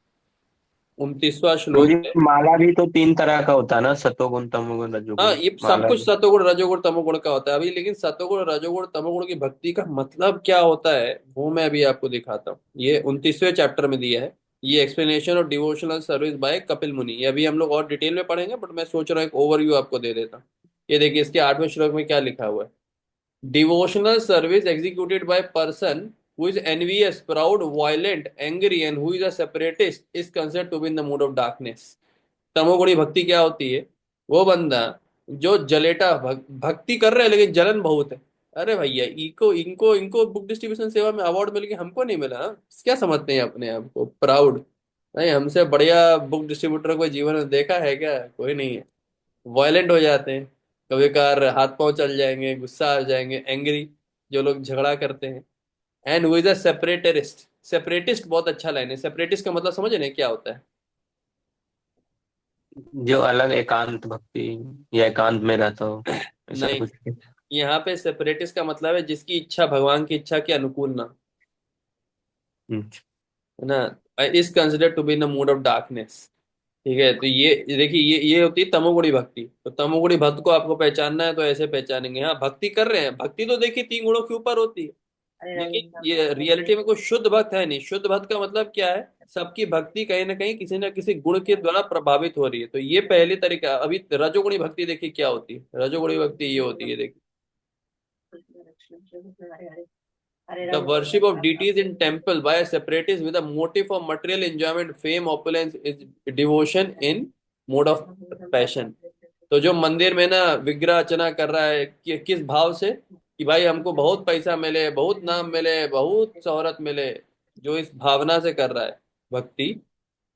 [SPEAKER 1] 29वां
[SPEAKER 4] मुझे
[SPEAKER 1] श्लोक है।
[SPEAKER 4] माला भी तो 3 तरह का होता है ना, सतोगुण तमोगुण
[SPEAKER 1] हाँ,
[SPEAKER 4] रजोगुण
[SPEAKER 1] ये सब
[SPEAKER 4] माला
[SPEAKER 1] कुछ
[SPEAKER 4] भी।
[SPEAKER 1] सतोगुण रजोगुण तमोगुण का होता है अभी, लेकिन सतोगुण रजोगुण तमोगुण की भक्ति का मतलब क्या होता है वो मैं अभी आपको दिखाता हूँ। ये 29वें चैप्टर में दिया है, ये explanation of devotional service by Kapil मुनि। ये अभी हम लोग और डिटेल में पढ़ेंगे, बट मैं सोच रहा हूँ एक ओवरव्यू आपको दे देता हूँ। ये देखिए इसके 8वें श्लोक में क्या लिखा हुआ है। Devotional service executed by person who is envious, proud, violent, angry and who is a separatist is considered to be in the mood of darkness। तमोगुणी भक्ति क्या होती है? वो बंदा जो जलेटा भक्ति कर रहे हैं लेकिन जलन बहुत है। अरे भैया, इनको इनको इनको बुक डिस्ट्रीब्यूशन सेवा में अवार्ड मिल गया, हमको नहीं मिला, हाँ? क्या समझते हैं अपने आप को प्राउड? नहीं, हमसे बढ़िया बुक डिस्ट्रीब्यूटर कोई जीवन में देखा है क्या? कोई नहीं है। वायलेंट हो जाते हैं, कभी कभार हाथ पांव चल जाएंगे, गुस्सा आ जाएंगे, एंग्री, जो लोग झगड़ा करते हैं। And who is a separatist. Separatist बहुत अच्छा लाइन है। सेपरेटिस्ट का मतलब समझ नहीं क्या होता है?
[SPEAKER 4] जो अलग एकांत भक्ति या एकांत में रहता हो, ऐसा
[SPEAKER 1] नहीं,
[SPEAKER 4] कुछ।
[SPEAKER 1] यहाँ पे सेपरेटिस्ट का मतलब है जिसकी इच्छा भगवान की इच्छा के अनुकूल ना,
[SPEAKER 4] हम्म।
[SPEAKER 1] है ना, is considered to be in the mood of darkness. ठीक है, तो ये देखिए, ये होती है तमोगुणी भक्ति। तो तमोगुणी भक्त को आपको पहचानना है तो ऐसे पहचानेंगे, हाँ भक्ति कर रहे हैं। भक्ति तो देखिए 3 गुणों के ऊपर होती है, लेकिन ये रियलिटी में कोई शुद्ध भक्त है नहीं। शुद्ध भक्त का मतलब क्या है? सबकी भक्ति कहीं ना कहीं किसी ना किसी गुण के द्वारा प्रभावित हो रही है। तो ये पहली तरीका। अभी रजोगुणी भक्ति देखिए क्या होती है। रजोगुणी भक्ति ये होती है, देखिए, the worship of deities in temple by a separatist with a motive for material enjoyment, fame, opulence is devotion in mode of passion। तो जो मंदिर में ना विग्रह अर्चना कर रहा है किस भाव से? कि भाई हमको बहुत पैसा मिले, बहुत नाम मिले, बहुत शोहरत मिले, जो इस भावना से कर रहा है भक्ति,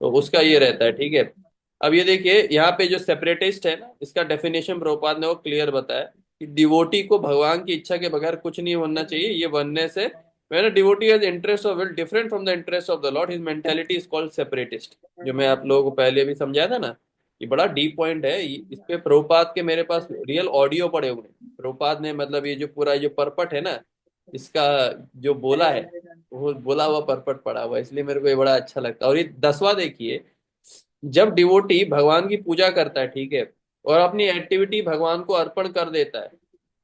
[SPEAKER 1] तो उसका ये रहता है। ठीक है, अब ये देखिए यहाँ पे जो सेपरेटिस्ट है ना, इसका डेफिनेशन प्रभुपाद ने वो क्लियर बताया कि डिवोटी को भगवान की इच्छा के बगैर कुछ नहीं बनना चाहिए। ये बनने से when a devotee has interest of will different from the interest of the Lord, his mentality is called separatist. जो मैं आप लोगों को पहले भी समझाया था ना, ये बड़ा डीप पॉइंट है। इस पे प्रभुपाद के मेरे पास रियल ऑडियो पड़े हुए हैं। प्रभुपाद ने मतलब ये जो पूरा जो परपट है ना इसका, जो बोला है, वो बोला हुआ परपट पड़ा हुआ है, इसलिए मेरे को ये बड़ा अच्छा लगता है। और ये 10वां देखिए, जब डिवोटी भगवान की पूजा करता है, ठीक है, और अपनी एक्टिविटी भगवान को अर्पण कर देता है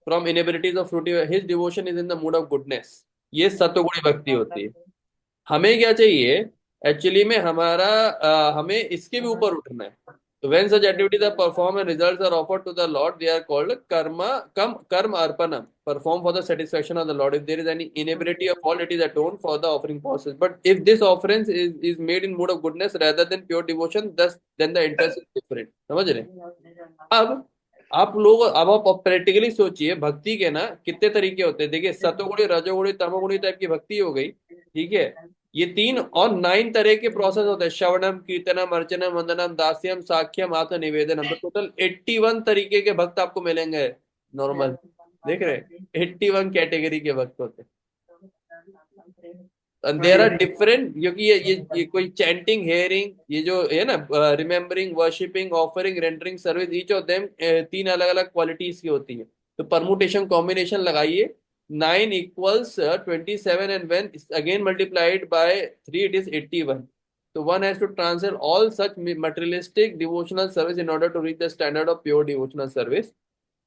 [SPEAKER 1] from inabilities of fruity, his devotion is in the mood of goodness. ये सत्वगुणी भक्ति होती है। हमें क्या चाहिए? एक्चुअली में हमें इसके भी ऊपर उठना है। तो when such activities are performed and results are offered to the Lord, they are called karma arpanam, performed for the satisfaction of the Lord. If there is any inability of fault, it is atoned for the offering process. But if this offering is made in mood of goodness rather than pure devotion, thus then the interest is different। समझ रहे हैं? अब आप लोग, अब आप practically सोचिए, भक्ति के ना कितने तरीके होते हैं। देखिए, सतोगुणी, रजोगुणी, तमोगुणी टाइप की भक्ति हो गई, ठीक है। ये 3 और 9 तरह के प्रोसेस होते हैं: श्रवणम, कीर्तनम, अर्चनम, वंदनम, दास्यम, साख्यम, आत्म निवेदनम। तो टोटल 81 तरीके के भक्त आपको मिलेंगे नॉर्मल। देख रहे हैं, 81 कैटेगरी के भक्त होते हैं। देर आर डिफरेंट, क्योंकि ये कोई चैंटिंग, हेयरिंग, ये जो है ना, remembering, worshipping, offering, rendering service, each of them 3 अलग अलग क्वालिटीज की होती है। तो परमुटेशन कॉम्बिनेशन लगाइए, 9 = 27, and when again multiplied by 3 it is 81। तो one has to translate all such materialistic devotional service in order to reach the standard of pure devotional service.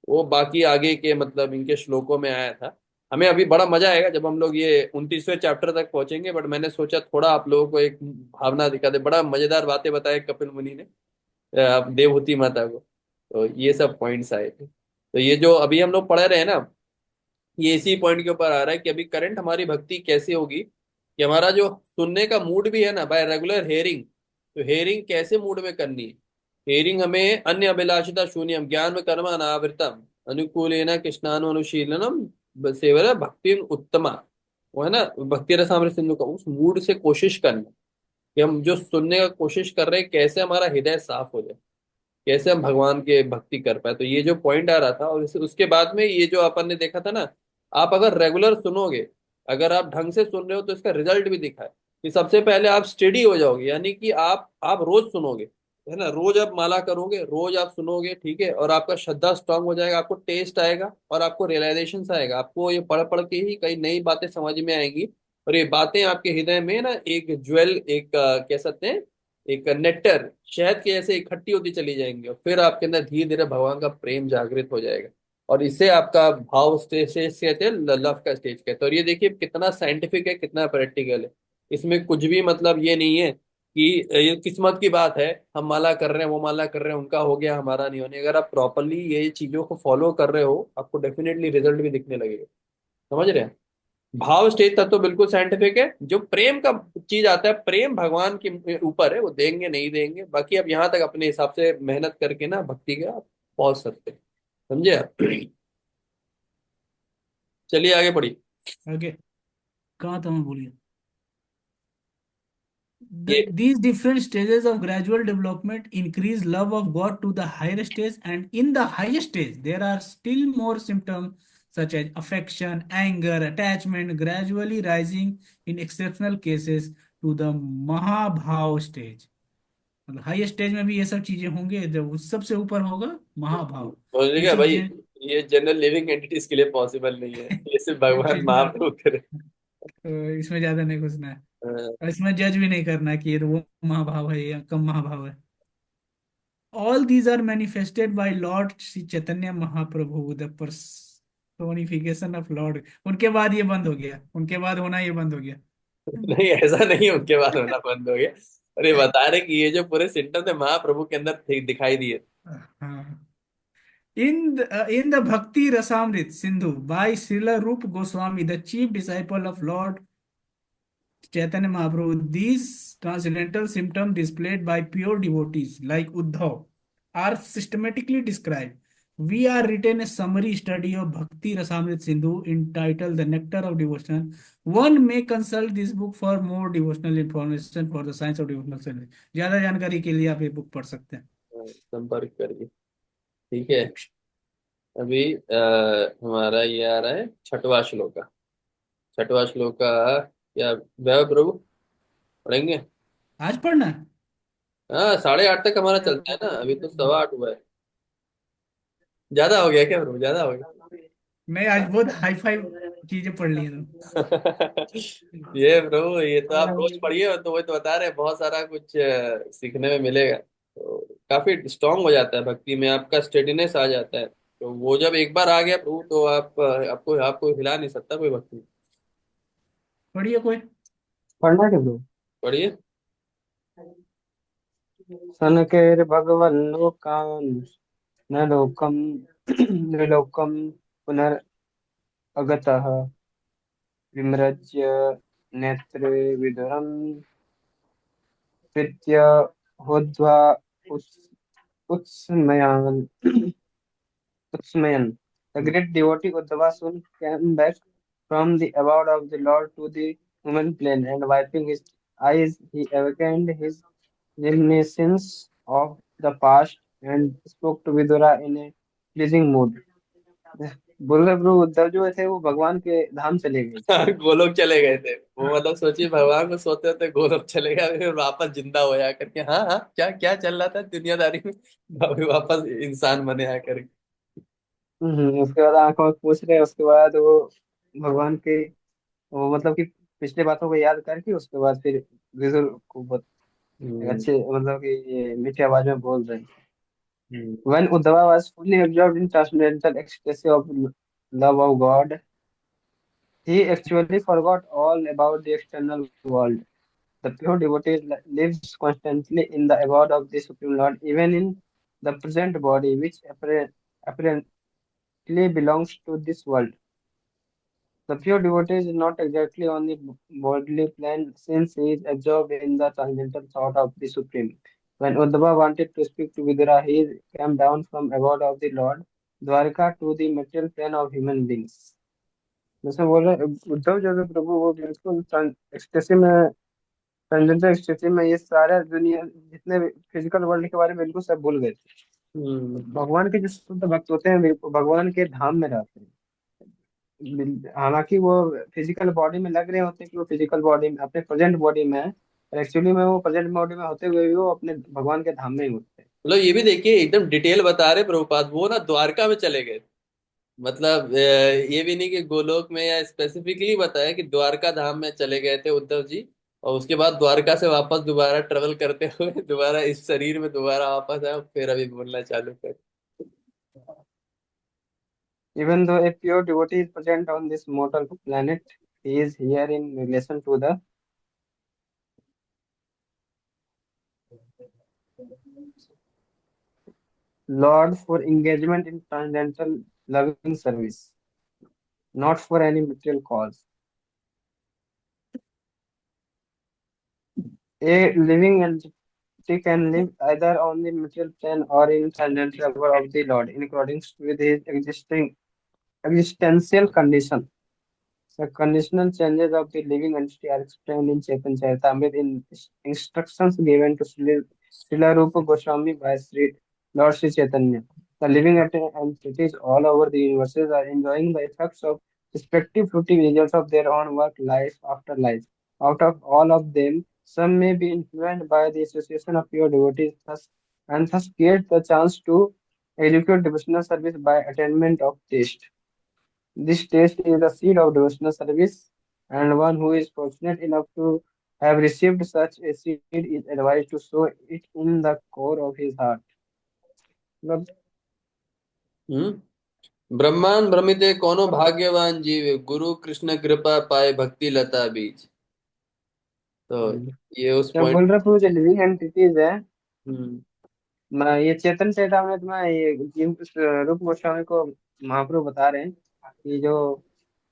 [SPEAKER 1] वो बाकी आगे के मतलब इनके श्लोकों में आया था। हमें अभी बड़ा मजा आएगा जब हम लोग ये 29वें चैप्टर तक पहुंचेंगे, बट मैंने सोचा थोड़ा आप लोगों को एक भावना दिखा दे। बड़ा मजेदार बातें बताए कपिल मुनि ने देवहूति माता को। तो ये सब पॉइंट्स आए थे। तो ये जो अभी हम लोग पढ़ रहे हैं ना, ये इसी पॉइंट के ऊपर आ रहा है कि अभी करंट हमारी भक्ति कैसे होगी, कि हमारा जो सुनने का मूड भी है ना, बाय रेगुलर हेयरिंग। तो हेयरिंग कैसे मूड में करनी है? हेयरिंग हमें अन्य अभिलाषिता शून्यम ज्ञान में कर्म अनावृतम अनुकूलेन कृष्णानुशीलनम सेवरा भक्ति उत्तमा। वो है ना, भक्ति रसामृत सिंधु का, उस मूड से कोशिश करना कि हम जो सुनने का कोशिश कर रहे हैं कैसे हमारा हृदय साफ हो जाए, कैसे हम भगवान के भक्ति कर पाए। तो ये जो पॉइंट आ रहा था, और उसके बाद में ये जो अपन ने देखा था ना, आप अगर रेगुलर सुनोगे, अगर आप ढंग से सुन रहे हो, तो इसका रिजल्ट भी दिखा है कि सबसे पहले आप स्टेडी हो जाओगे, यानी कि आप रोज सुनोगे, है ना, रोज आप माला करोगे, रोज आप सुनोगे, ठीक है, और आपका श्रद्धा स्ट्रांग हो जाएगा, आपको टेस्ट आएगा और आपको रियलाइजेशन आएगा। आपको ये पढ़ पढ़ के ही कई नई बातें समझ में आएंगी, और ये बातें आपके हृदय में ना एक ज्वेल, एक कह सकते हैं एक नेक्टर, शहद के जैसे इकट्ठी होती चली जाएंगी, और फिर आपके अंदर धीरे धीरे भगवान का प्रेम जागृत हो जाएगा। और इससे आपका भाव स्टेज कहते हैं, लव का स्टेज कहते हैं। और ये देखिए कितना साइंटिफिक है, कितना प्रैक्टिकल है। इसमें कुछ भी मतलब ये नहीं है कि ये किस्मत की बात है, हम माला कर रहे हैं, वो माला कर रहे हैं, उनका हो गया, हमारा नहीं होने। अगर आप प्रॉपरली ये चीजों को फॉलो कर रहे हो, आपको डेफिनेटली रिजल्ट भी दिखने लगेगा। समझ रहे हैं? भाव स्टेज तक तो बिल्कुल साइंटिफिक है। जो प्रेम का चीज आता है, प्रेम भगवान के ऊपर है, वो देंगे नहीं देंगे, बाकी अब यहाँ तक अपने हिसाब से मेहनत करके ना भक्ति का आप पहुंच सकते हैं। समझे आप? चलिए आगे पढ़िए।
[SPEAKER 2] आगे कहाँ था, मैं भूल गया।
[SPEAKER 1] ये
[SPEAKER 2] These different stages of gradual development increase love of God to the higher stage, and in the higher stage, there are still more symptoms such as affection, anger, attachment, gradually rising in exceptional cases to the महाभाव stage. मतलब high stage में भी ये सब चीजें होंगे, जब उस सबसे ऊपर होगा महाभाव, ये
[SPEAKER 1] बोलेगा
[SPEAKER 2] सब
[SPEAKER 1] भाई, ये जनरल लिविंग एंटिटीज के लिए पॉसिबल नहीं है, ये सिर्फ भगवान महाप्रभु करे।
[SPEAKER 2] तो इसमें ज्यादा नहीं घुसना है,
[SPEAKER 1] हाँ,
[SPEAKER 2] और इसमें जज भी नहीं करना कि ये तो वो महाभाव है या कम महाभाव है। All these are manifested by Lord Sri Chaitanya Mahaprabhu, the personification of Lord. उनके बाद ये बंद हो गया, उनके बाद होना ये बंद हो गया।
[SPEAKER 1] नहीं ऐसा नहीं है, उनके बाद होना बंद हो गया। और ये बता रहे कि ये जो पूरे सिम्टम थे महाप्रभु के अंदर दिखाई दिए।
[SPEAKER 2] हाँ। In the Bhakti Rasamrit Sindhu by Srila Rup Goswami, the chief disciple of Lord Chaitanya Mahaprabhu, these transcendental symptoms displayed by pure devotees like Uddhav are systematically described. We are written a summary study of Bhakti Rasamrit Sindhu entitled The Nectar of Devotion. One may consult this book for more devotional information for the science of devotional service. ज्यादा जानकारी के लिए आप ये book पढ़ सकते हैं।
[SPEAKER 1] संपर्क करिए। ठीक है, अभी हमारा ये आ रहा है छठवां श्लोक का। छठवां श्लोक का क्या वैभव प्रभु पढ़ेंगे?
[SPEAKER 2] आज पढ़ना है?
[SPEAKER 1] हाँ, 8:30 तक हमारा चलता है ना, अभी तो 8:15 हुआ है। ज्यादा हो गया क्या प्रभु, ज्यादा हो गया?
[SPEAKER 2] मैं आज बहुत हाई फाई चीजें पढ़ ली हैं।
[SPEAKER 1] ये प्रभु, ये तो आप रोज पढ़िए, तो वही तो बता रहे हैं, बहुत सारा कुछ सीखने में मिलेगा। तो काफी स्ट्रांग हो जाता है भक्ति में, आपका स्टेडीनेस आ जाता है। तो वो जब एक बार आ गया प्रभु, तो आपको आपको हिला नहीं सकता कोई भक्ति।
[SPEAKER 2] पढ़िए कोई।
[SPEAKER 3] पढ़ना है ब्रो।
[SPEAKER 1] पढ़िए।
[SPEAKER 3] सनकैर्भगवल्लोकान् न लोकम नलोकम पुनरअगतः विमृज्य नेत्रे विदुरं प्रीत्य होद्वा उत्स्मयान् Utsmayan. The great devotee Uddhava soon came back from the abode of the Lord to the human plane, and wiping his eyes, he awakened his reminiscence of the past and spoke to Vidura in a pleasing mood. बोल रहे प्रभु उद्धव जो थे वो भगवान के धाम चले गए।
[SPEAKER 1] गोलोक चले गए थे वो, मतलब सोचिए भगवान को सोते होते गोलोक चले गए, फिर वापस जिंदा हो जा करके। हाँ हाँ, क्या क्या चल रहा था दुनियादारी में, अभी वापस इंसान बने आकर।
[SPEAKER 3] उसके बाद आंखों में पूछ रहे, उसके बाद वो भगवान के वो मतलब कि पिछले बातों को याद करके उसके बाद फिर विदुर को बहुत
[SPEAKER 1] हम्म।
[SPEAKER 3] अच्छे मतलब कि ये मीठी आवाज में बोल रहे हैं।
[SPEAKER 1] हम्म।
[SPEAKER 3] When Uddhava was fully absorbed in transcendental ecstasy of love of God, he actually forgot all about the external world. The pure devotee lives constantly in the abode of the Supreme Lord, even in the present body, which apparently belongs to this world. The pure devotee is not exactly on the bodily plane since he is absorbed in the transcendental thought of the Supreme. When Uddhava wanted to speak to Vidura, he came down from abode of the Lord Dwarka to the material plane of human beings. जैसे बोल रहे उद्धव जो भी प्रभु वो बिल्कुल ecstasy में transgender ecstasy में ये सारा दुनिया जितने फिजिकल वर्ल्ड के बारे में बिल्कुल सब भूल गए थे। भगवान के जो शुद्ध भक्त होते हैं वो भगवान के धाम में रहते हैं। हालांकि वो फिजिकल बॉडी में लग रहे होते हैं कि वो फिजिकल बॉडी में अपने प्रेजेंट बॉडी में है, पर एक्चुअली में वो प्रेजेंट बॉडी में होते हुए भी वो अपने भगवान के धाम में ही होते हैं।
[SPEAKER 1] मतलब ये भी देखिए, एकदम डिटेल बता रहे प्रभुपाद, वो ना द्वारका में चले गए। मतलब ये भी नहीं कि गोलोक में, या स्पेसिफिकली बताया कि द्वारका धाम में चले गए थे उद्धव जी, और उसके बाद द्वारका से वापस दोबारा ट्रेवल करते हुए दोबारा इस शरीर में दोबारा वापस आए, फिर अभी बोलना चालू कर।
[SPEAKER 3] Even though a pure devotee is present on this mortal planet, he is here in relation to the Lord for engagement in transcendental loving service, not for any material cause. A living He can live either on the material plane or in silent favor of the Lord, in accordance with his existential condition. The conditional changes of the living entity are explained in Chaitanya Charitamrita in instructions given to Srila Rupa Goswami by Lord Sri Chaitanya. The living entities all over the universes are enjoying the effects of respective fruitive results of their own work, life after life. Out of all of them, some may be influenced by the association of pure devotees, thus get the chance to execute devotional service by attainment of taste. This taste is the seed of devotional service, and one who is fortunate enough to have received such a seed is advised to sow it in the core of his heart. मतलब
[SPEAKER 1] ब्रह्मांड भ्रमिते कोनो भाग्यवान जीव गुरु कृष्ण कृपा पाए भक्ति लता बीज। तो ये उस
[SPEAKER 3] जब
[SPEAKER 1] पॉइंट।
[SPEAKER 3] बोल रहा हूँ जो लिविंग एंटिटीज है,
[SPEAKER 1] हम्म
[SPEAKER 3] मैं ये चेतन चेतावनी में ये जीव रूप गोस्वामी को महाप्रभु बता रहे हैं कि जो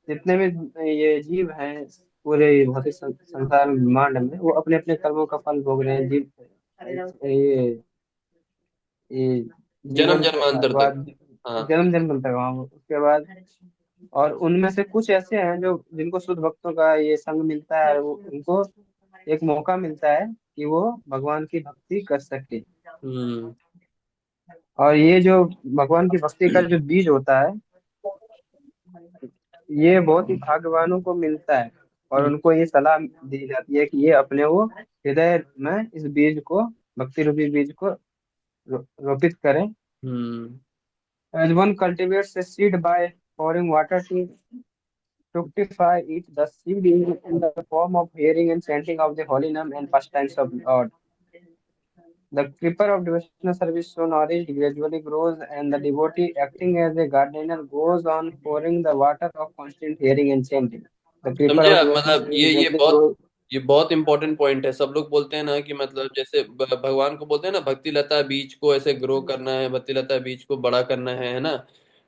[SPEAKER 3] जितने भी ये जीव हैं पूरे भौतिक संसार ब्रह्मांड में, वो अपने अपने कर्मों का फल भोग रहे हैं। जीव ये
[SPEAKER 1] जन्म
[SPEAKER 3] जीवन के
[SPEAKER 1] जन्मांतर तक।
[SPEAKER 3] बाद
[SPEAKER 1] हाँ।
[SPEAKER 3] जन्म जन्म तक वहाँ उसके बाद, और उनमें से कुछ ऐसे हैं जो जिनको शुद्ध भक्तों का ये संग मिलता है, वो उनको एक मौका मिलता है कि वो भगवान की भक्ति कर सके।
[SPEAKER 1] हम्म
[SPEAKER 3] और ये जो भगवान की भक्ति का जो बीज होता है, ये बहुत ही भाग्यवानों को मिलता है, और उनको ये सलाह दी जाती है कि ये अपने वो हृदय में इस बीज को, भक्ति रूपी बीज को रोपित करें।
[SPEAKER 1] हम्म
[SPEAKER 3] As one cultivates a seed by pouring water to fructify it, the seed is in the form of hearing and chanting of the holy name and pastimes of Lord. The keeper of devotional service, so nourished, gradually grows, and the devotee, acting as a gardener, goes on pouring the water of constant hearing and chanting. The keeper
[SPEAKER 1] समझे
[SPEAKER 3] of
[SPEAKER 1] आप?
[SPEAKER 3] devotional
[SPEAKER 1] मतलब
[SPEAKER 3] service gradually grows.
[SPEAKER 1] ये बहुत important point है। सब लोग बोलते हैं ना कि मतलब जैसे भगवान को बोलते हैं ना, भक्ति लता बीज को ऐसे ग्रो करना है, भक्ति लता बीज को बड़ा करना है ना।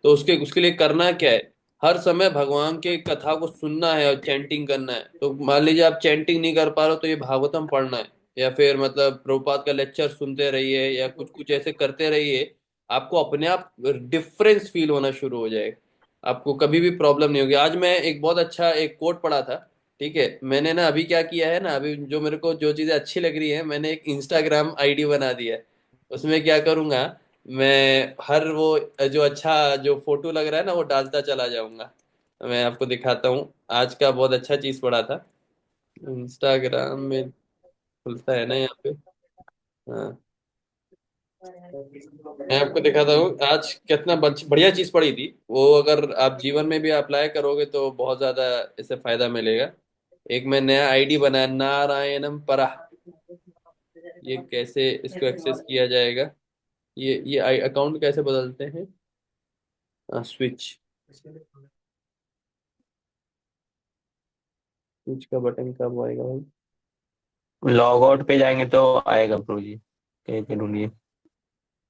[SPEAKER 1] तो उसके उसके लिए करना क्या है? हर समय भगवान के कथा को सुनना है और चैंटिंग करना है। तो मान लीजिए आप चैंटिंग नहीं कर पा रहे हो, तो ये भागवतम पढ़ना है, या फिर मतलब प्रभुपाद का लेक्चर सुनते रहिए, या कुछ कुछ ऐसे करते रहिए। आपको अपने आप डिफरेंस फील होना शुरू हो जाएगा। आपको कभी भी प्रॉब्लम नहीं होगी। आज मैं एक बहुत अच्छा एक कोट पढ़ा था। ठीक है, मैंने ना अभी क्या किया है ना, अभी जो मेरे को जो चीजें अच्छी लग रही है, मैंने एक इंस्टाग्राम आईडी बना दिया है। उसमें क्या करूंगा, मैं हर वो जो अच्छा जो फोटो लग रहा है ना, वो डालता चला जाऊंगा। मैं आपको दिखाता हूँ, आज का बहुत अच्छा चीज पढ़ा था। इंस्टाग्राम में खुलता है ना यहाँ पे। हाँ, मैं आपको दिखाता हूँ आज कितना बढ़िया चीज पढ़ी थी वो। अगर आप जीवन में भी अप्लाई करोगे तो बहुत ज्यादा इससे फायदा मिलेगा। एक मैं नया आईडी बनाया, नारायणम परा। ये कैसे इसको एक्सेस किया जाएगा? ये अकाउंट कैसे बदलते हैं? स्विच स्विच का बटन कब आएगा भाई?
[SPEAKER 4] लॉग आउट पे जाएंगे तो आएगा प्रभु जी, कहीं पे ढूंढिए।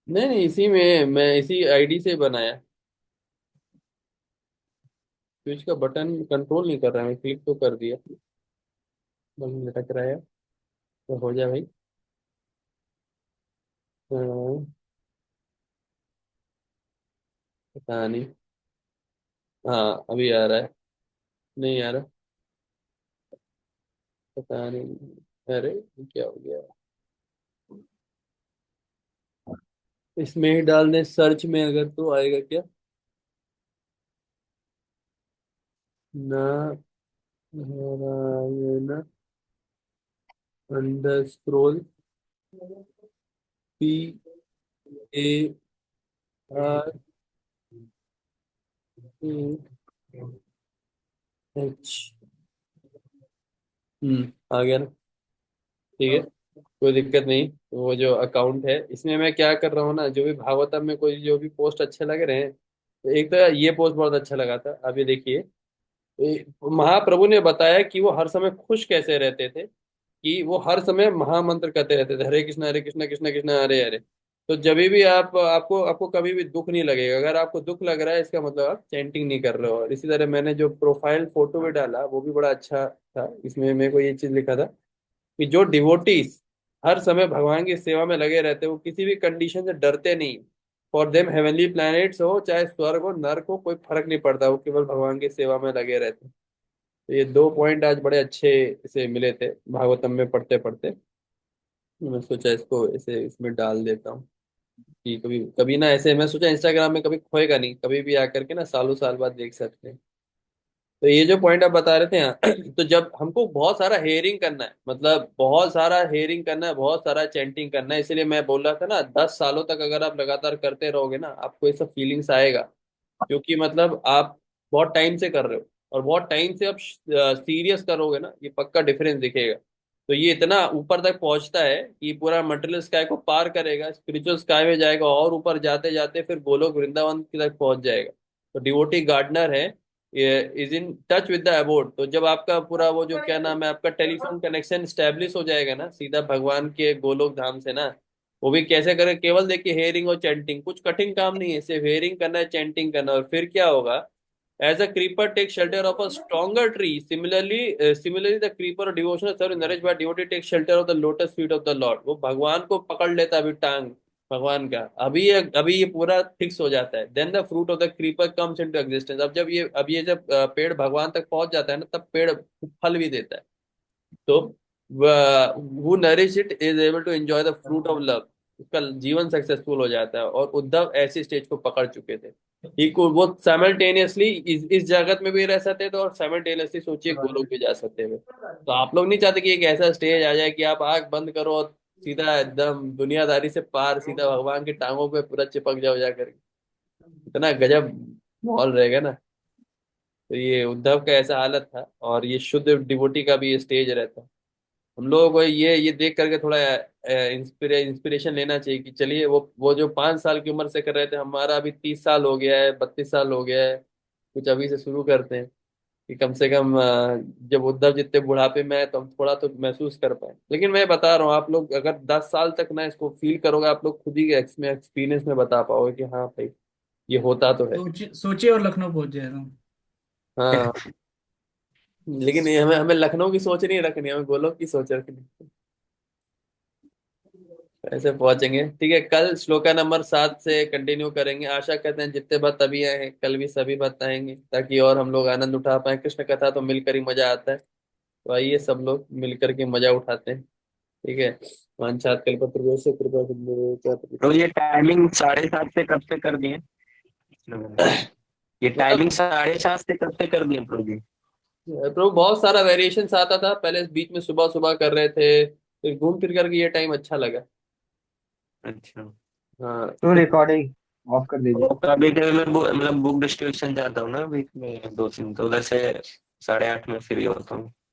[SPEAKER 1] नहीं नहीं, इसी में मैं इसी आईडी से बनाया। स्विच का बटन कंट्रोल नहीं कर रहा है, मैं क्लिक तो कर दिया, बस लटक रहा है। तो हो जाए भाई। हाँ, पता नहीं। हाँ अभी आ रहा है। नहीं आ रहा, पता नहीं। अरे ये क्या हो गया? इसमें ही डाल दें सर्च में, अगर तो आएगा क्या? ना, Narayan under scroll P A R A H. आ गया ना? ठीक है, कोई दिक्कत नहीं। तो वो जो अकाउंट है, इसमें मैं क्या कर रहा हूँ ना, जो भी भागवतम में कोई जो भी पोस्ट अच्छे लग रहे हैं, तो एक तो ये पोस्ट बहुत अच्छा लगा था। अब ये देखिए, महाप्रभु ने बताया कि वो हर समय खुश कैसे रहते थे, कि वो हर समय महामंत्र करते रहते थे, हरे कृष्णा कृष्णा कृष्णा हरे हरे। तो जब भी आप आपको आपको कभी भी दुख नहीं लगेगा। अगर आपको दुख लग रहा है, इसका मतलब आप चैंटिंग नहीं कर रहे हो। और इसी तरह मैंने जो प्रोफाइल फोटो भी डाला, वो भी बड़ा अच्छा था। इसमें मेरे को ये चीज लिखा था कि जो डिवोटीज हर समय भगवान की सेवा में लगे रहते हैं, वो किसी भी कंडीशन से डरते नहीं। फॉर देम हेवनली प्लैनेट्स हो चाहे स्वर्ग हो नर्क हो कोई फर्क नहीं पड़ता, वो केवल भगवान की सेवा में लगे रहते हैं। तो ये दो पॉइंट आज बड़े अच्छे से मिले थे भागवतम में पढ़ते पढ़ते। मैं सोचा इसको ऐसे इसमें डाल देता हूँ कि कभी कभी ना, ऐसे मैं सोचा इंस्टाग्राम में कभी खोएगा नहीं, कभी भी आकर के ना सालों साल बाद देख सकते हैं। तो ये जो पॉइंट आप बता रहे थे यहाँ तो जब हमको बहुत सारा हेयरिंग करना है, मतलब बहुत सारा हेयरिंग करना है, बहुत सारा चैंटिंग करना है, इसलिए मैं बोल रहा था ना 10 सालों तक अगर आप लगातार करते रहोगे ना आपको ये सब फीलिंग्स आएगा। क्योंकि मतलब आप बहुत टाइम से कर रहे हो और बहुत टाइम से आप सीरियस करोगे ना, ये पक्का डिफरेंस दिखेगा। तो ये इतना ऊपर तक पहुंचता है कि पूरा मटेरियल स्काई को पार करेगा, स्पिरिचुअल स्काई में जाएगा और ऊपर जाते जाते फिर गोलोक वृंदावन की तक पहुंच जाएगा। तो डिवोटी गार्डनर है, is in touch with the abode. तो जब आपका पूरा वो जो क्या नाम है आपका टेलीफोन कनेक्शन स्टेब्लिश हो जाएगा ना सीधा भगवान के गोलोक धाम से ना, वो भी कैसे करें, केवल देखिए हेयरिंग और चैंटिंग, कुछ कठिन काम नहीं है, सिर्फ हेयरिंग करना है चैंटिंग करना है। और फिर क्या होगा, as a creeper takes shelter of a stronger tree, similarly the creeper or devotional servant nourished by devotee takes shelter of the lotus feet of the Lord। वो भगवान को पकड़ लेता है अभी टांग भगवान का, अभी ये पूरा फिक्स हो जाता है। Then the fruit of the creeper comes into existence. अब ये जब पेड़ भगवान तक पहुंच जाता है ना तब पेड़ फल भी देता है। तो who nourish it is able to enjoy the fruit of love, उसका जीवन सक्सेसफुल हो जाता है। और उद्धव ऐसी स्टेज को पकड़ चुके थे, ही को वो साइमल्टेनियसली इस जगत में भी रह सकते थे और साइमल्टेनियसली सोचिए गोलोक भी जा सकते थे। तो आप लोग नहीं चाहते कि एक ऐसा स्टेज आ जाए कि आप आंख बंद करो और सीधा एकदम दुनियादारी से पार सीधा भगवान की टांगों पे पूरा चिपक जाओ जाकर, इतना गजब माहौल रहेगा ना। तो ये उद्धव का ऐसा हालत था और ये शुद्ध डिवोटी का भी ये स्टेज रहता है। हम लोगों को ये देख करके थोड़ा इंस्पिरेशन लेना चाहिए कि चलिए वो जो 5 साल की उम्र से कर रहे थे, हमारा अभी 30 साल हो गया है, 32 साल हो गया है, कुछ अभी से शुरू करते हैं कि कम से कम जब उद्धव जितने बुढ़ापे में है तो हम थोड़ा तो महसूस कर पाए। लेकिन मैं बता रहा हूँ आप लोग अगर 10 साल तक ना इसको फील करोगे आप लोग खुद ही एक्सपीरियंस में बता पाओगे कि हाँ भाई ये होता तो है।
[SPEAKER 2] सोचिए और लखनऊ पहुंच जाएगा।
[SPEAKER 1] हाँ, लेकिन ये हमें हमें लखनऊ की सोच नहीं रखनी, हमें गोलोक की सोच रखनी, ऐसे पहुंचेंगे। ठीक है, कल श्लोका नंबर 7 से कंटिन्यू करेंगे। आशा करते हैं जितने भक्त अभी आए हैं कल भी सभी भक्त आएंगे ताकि और हम लोग आनंद उठा पाए। कृष्ण कथा तो मिलकर ही मजा आता है, तो आइए सब लोग मिलकर के मजा उठाते हैं। ठीक है, वांछात कल्पतरुभ्यश्च कृपा सिंधु
[SPEAKER 4] तो ये टाइमिंग 7:30 से कब से कर दिए? ये
[SPEAKER 1] मतलब
[SPEAKER 4] टाइमिंग 7:30 से कब से कर दिए प्रभु जी?
[SPEAKER 1] प्रभु बहुत सारा वेरिएशन आता था, पहले बीच में सुबह सुबह कर रहे थे, फिर घूम फिर करके ये टाइम अच्छा लगा।
[SPEAKER 4] अच्छा।
[SPEAKER 1] हाँ
[SPEAKER 3] तो रिकॉर्डिंग ऑफ कर दीजिए।
[SPEAKER 4] और कभी कभी मैं मतलब बुक डिस्ट्रीब्यूशन जाता हूँ ना वीक में 2 दिन, तो उधर से 8:30 में फ्री होता हूँ।